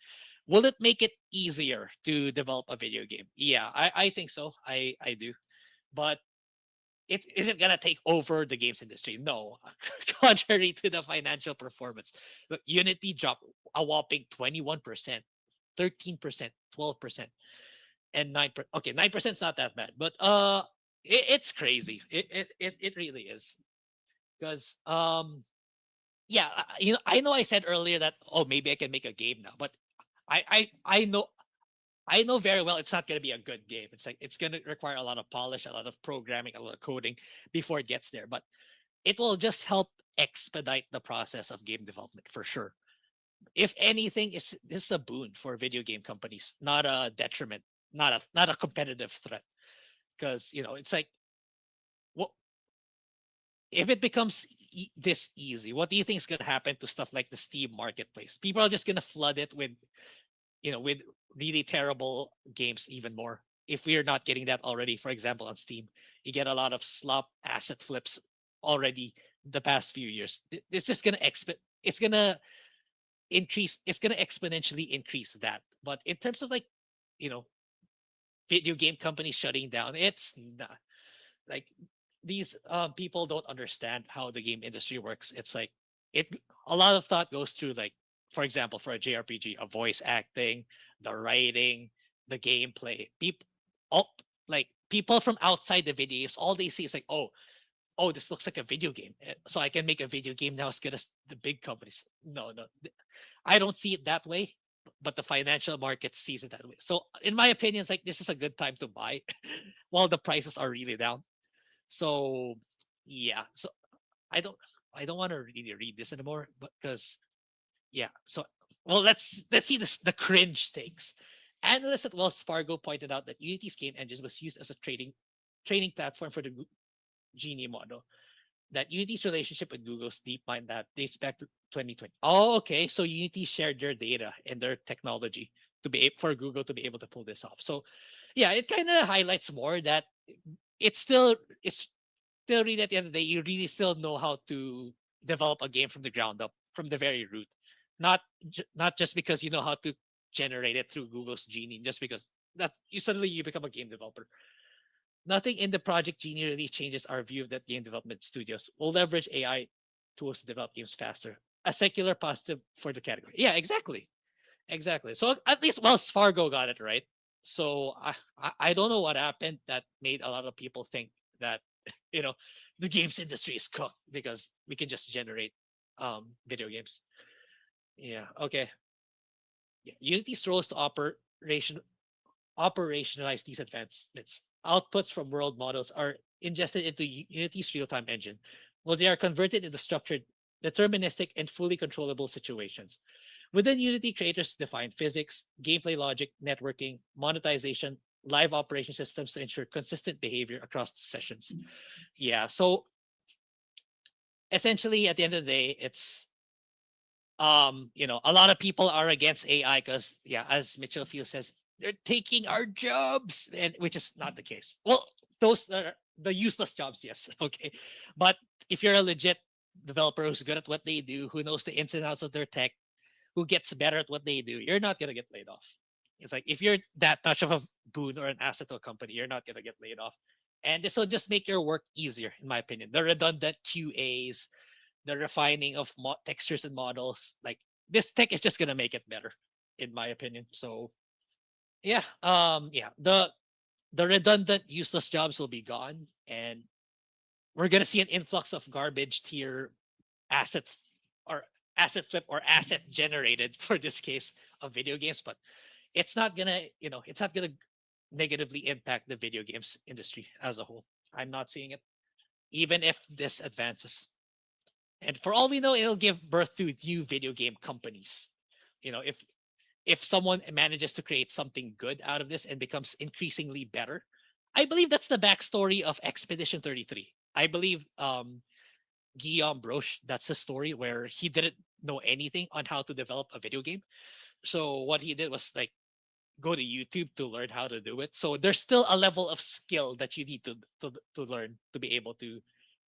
Will it make it easier to develop a video game? Yeah, I think so. I do, but it isn't gonna take over the games industry. No, contrary to the financial performance, look, Unity dropped a whopping 21%, 13%, 12%, and 9%. Okay, 9% is not that bad, but it's crazy. It really is, because yeah, I know I said earlier that, oh, maybe I can make a game now, but I know very well it's not going to be a good game. It's like it's going to require a lot of polish, a lot of programming, a lot of coding before it gets there. But it will just help expedite the process of game development for sure. If anything, this is a boon for video game companies, not a detriment, not a competitive threat. Because it's like, what if it becomes this easy? What do you think is going to happen to stuff like the Steam marketplace? People are just going to flood it with really terrible games even more. If we're not getting that already, for example, on Steam, you get a lot of slop asset flips already the past few years. It's just gonna it's gonna increase. It's gonna exponentially increase that. But in terms of like, you know, video game companies shutting down, it's not like these people don't understand how the game industry works. It's like it a lot of thought goes through, like, for example, for a JRPG, a voice acting, the writing, the gameplay. People all like people from outside the video games, all they see is like, oh, this looks like a video game. So I can make a video game now as good as the big companies. No, no. I don't see it that way, but the financial market sees it that way. So in my opinion, it's like this is a good time to buy while the prices are really down. So yeah, so I don't I don't want to really read this anymore, but because yeah, so well, let's see the cringe takes. Analysts at Wells Fargo pointed out that Unity's game engine was used as a training platform for the Genie model. That Unity's relationship with Google's DeepMind that dates back to 2020. Oh, okay. So Unity shared their data and their technology for Google to be able to pull this off. So yeah, it kind of highlights more that it's still really, at the end of the day, you really still know how to develop a game from the ground up, from the very root. Not just because you know how to generate it through Google's Genie, just because that you become a game developer. Nothing in the Project Genie release changes our view that game development studios will leverage AI tools to develop games faster. A secular positive for the category. Yeah, exactly. Exactly. So at least Wells Fargo got it right. So I don't know what happened that made a lot of people think that you know the games industry is cooked because we can just generate video games. Yeah. Okay. Yeah. Unity's role is to operationalize these advancements. Outputs from world models are ingested into Unity's real-time engine, while they are converted into structured, deterministic, and fully controllable situations. Within Unity, creators define physics, gameplay logic, networking, monetization, live operation systems to ensure consistent behavior across sessions. Yeah, so essentially at the end of the day, it's a lot of people are against AI because, yeah, as Mitchell Field says, they're taking our jobs, and which is not the case. Well, those are the useless jobs, yes. Okay. But if you're a legit developer who's good at what they do, who knows the ins and outs of their tech, who gets better at what they do, you're not gonna get laid off. It's like if you're that much of a boon or an asset to a company, you're not gonna get laid off. And this will just make your work easier, in my opinion. The redundant QAs, the refining of textures and models, like this tech is just gonna make it better, in my opinion. So yeah, yeah, the redundant, useless jobs will be gone, and we're gonna see an influx of garbage tier asset or asset flip or asset generated for this case of video games. But it's not gonna, it's not gonna negatively impact the video games industry as a whole. I'm not seeing it, even if this advances. And for all we know, it'll give birth to new video game companies. If someone manages to create something good out of this and becomes increasingly better, I believe that's the backstory of Expedition 33. I believe Guillaume Broche, that's a story where he didn't know anything on how to develop a video game. So what he did was like go to YouTube to learn how to do it. So there's still a level of skill that you need to learn to be able to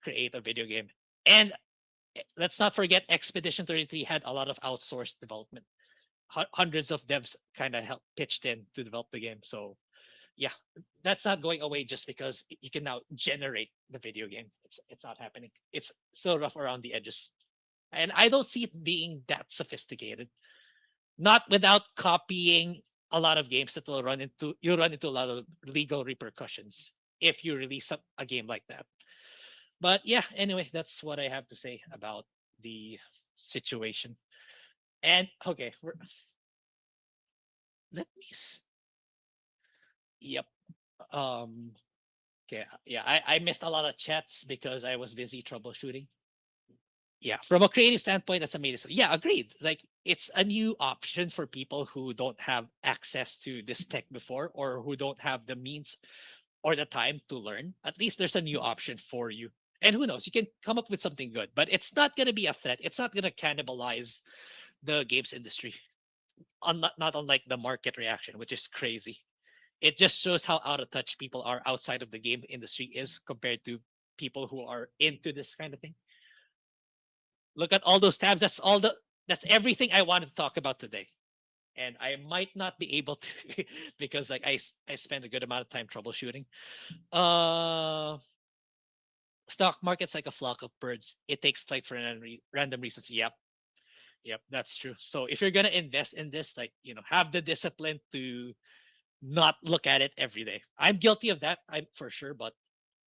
create a video game. And let's not forget Expedition 33 had a lot of outsourced development. Hundreds of devs kind of helped pitched in to develop the game. So yeah, that's not going away just because you can now generate the video game. It's not happening. It's still rough around the edges, and I don't see it being that sophisticated. Not without copying a lot of games that will you'll run into a lot of legal repercussions if you release a game like that. But yeah, anyway, that's what I have to say about the situation. And okay, let me. Yep. Um. Okay. Yeah, I missed a lot of chats because I was busy troubleshooting. Yeah, from a creative standpoint, that's amazing. Yeah, agreed. Like it's a new option for people who don't have access to this tech before or who don't have the means or the time to learn. At least there's a new option for you. And who knows, you can come up with something good, but it's not going to be a threat. It's not going to cannibalize the games industry, not unlike the market reaction, which is crazy. It just shows how out of touch people are outside of the game industry is compared to people who are into this kind of thing. Look at all those tabs. That's everything I wanted to talk about today. And I might not be able to because like I spend a good amount of time troubleshooting. Uh Stock market's like a flock of birds. It takes flight for random reasons. Yep. Yep, that's true. So if you're gonna invest in this, like, have the discipline to not look at it every day. I'm guilty of that, I'm for sure, but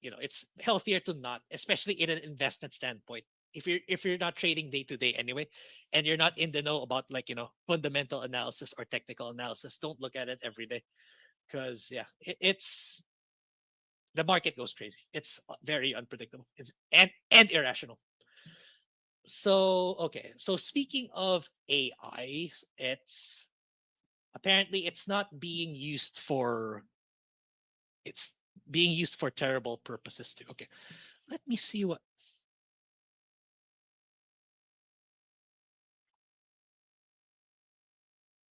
it's healthier to not, especially in an investment standpoint. If you're not trading day to day anyway, and you're not in the know about like fundamental analysis or technical analysis, don't look at it every day because yeah, it's the market goes crazy. It's very unpredictable. It's and irrational. So okay, so speaking of AI, it's not being used for it's being used for terrible purposes too. Okay, let me see what.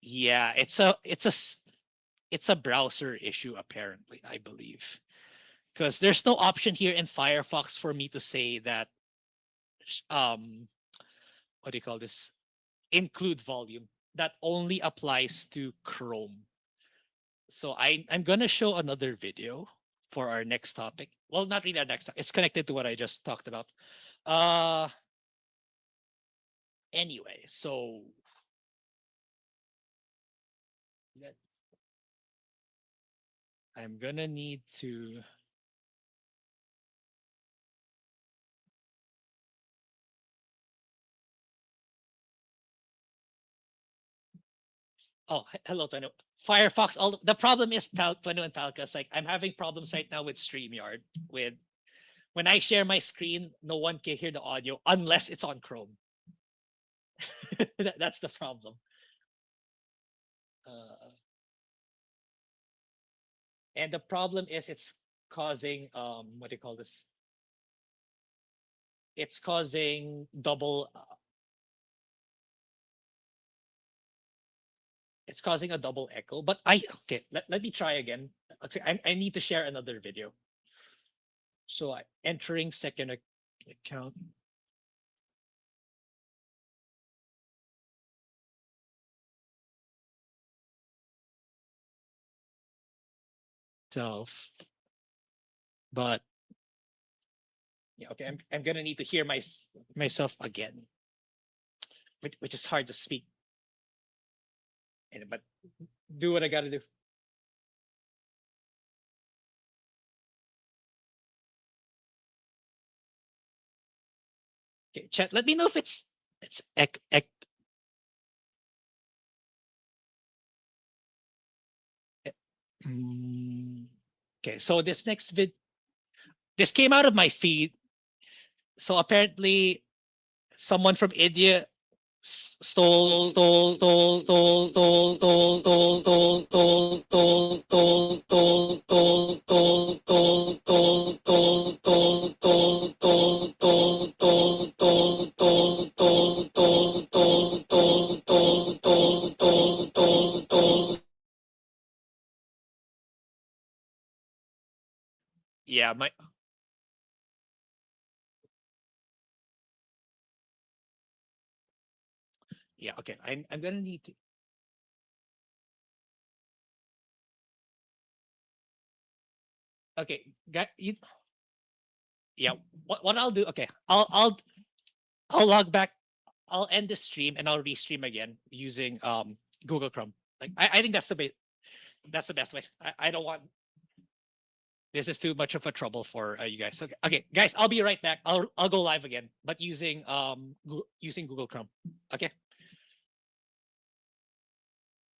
Yeah, it's a browser issue apparently, I believe, because there's no option here in Firefox for me to say that um what do you call this, include volume. That only applies to Chrome. So I'm gonna show another video for our next topic. Well, not really our next topic. It's connected to what I just talked about. Uh Anyway, so let, I'm gonna need to. Oh, hello, Tano. Firefox. All the problem is Tano and Palcas. Like I'm having problems right now with StreamYard. With when I share my screen, no one can hear the audio unless it's on Chrome. That's the problem. Uh, and the problem is it's causing what do you call this? It's causing double. It's causing a double echo. But let me try again. Okay, I need to share another video. So entering second account. Self. But yeah, okay, I'm gonna need to hear myself again, which is hard to speak. But do what I gotta do. Okay, chat. Let me know if it's okay. So this came out of my feed. So apparently, someone from India stole yeah, yeah, okay. I'm gonna need to. Okay, yeah. What I'll do? Okay, I'll log back. I'll end the stream and I'll restream again using Google Chrome. Like I think that's the best way. I don't want this is too much of a trouble for you guys. Okay, okay, guys, I'll be right back. I'll go live again, but using using Google Chrome. Okay.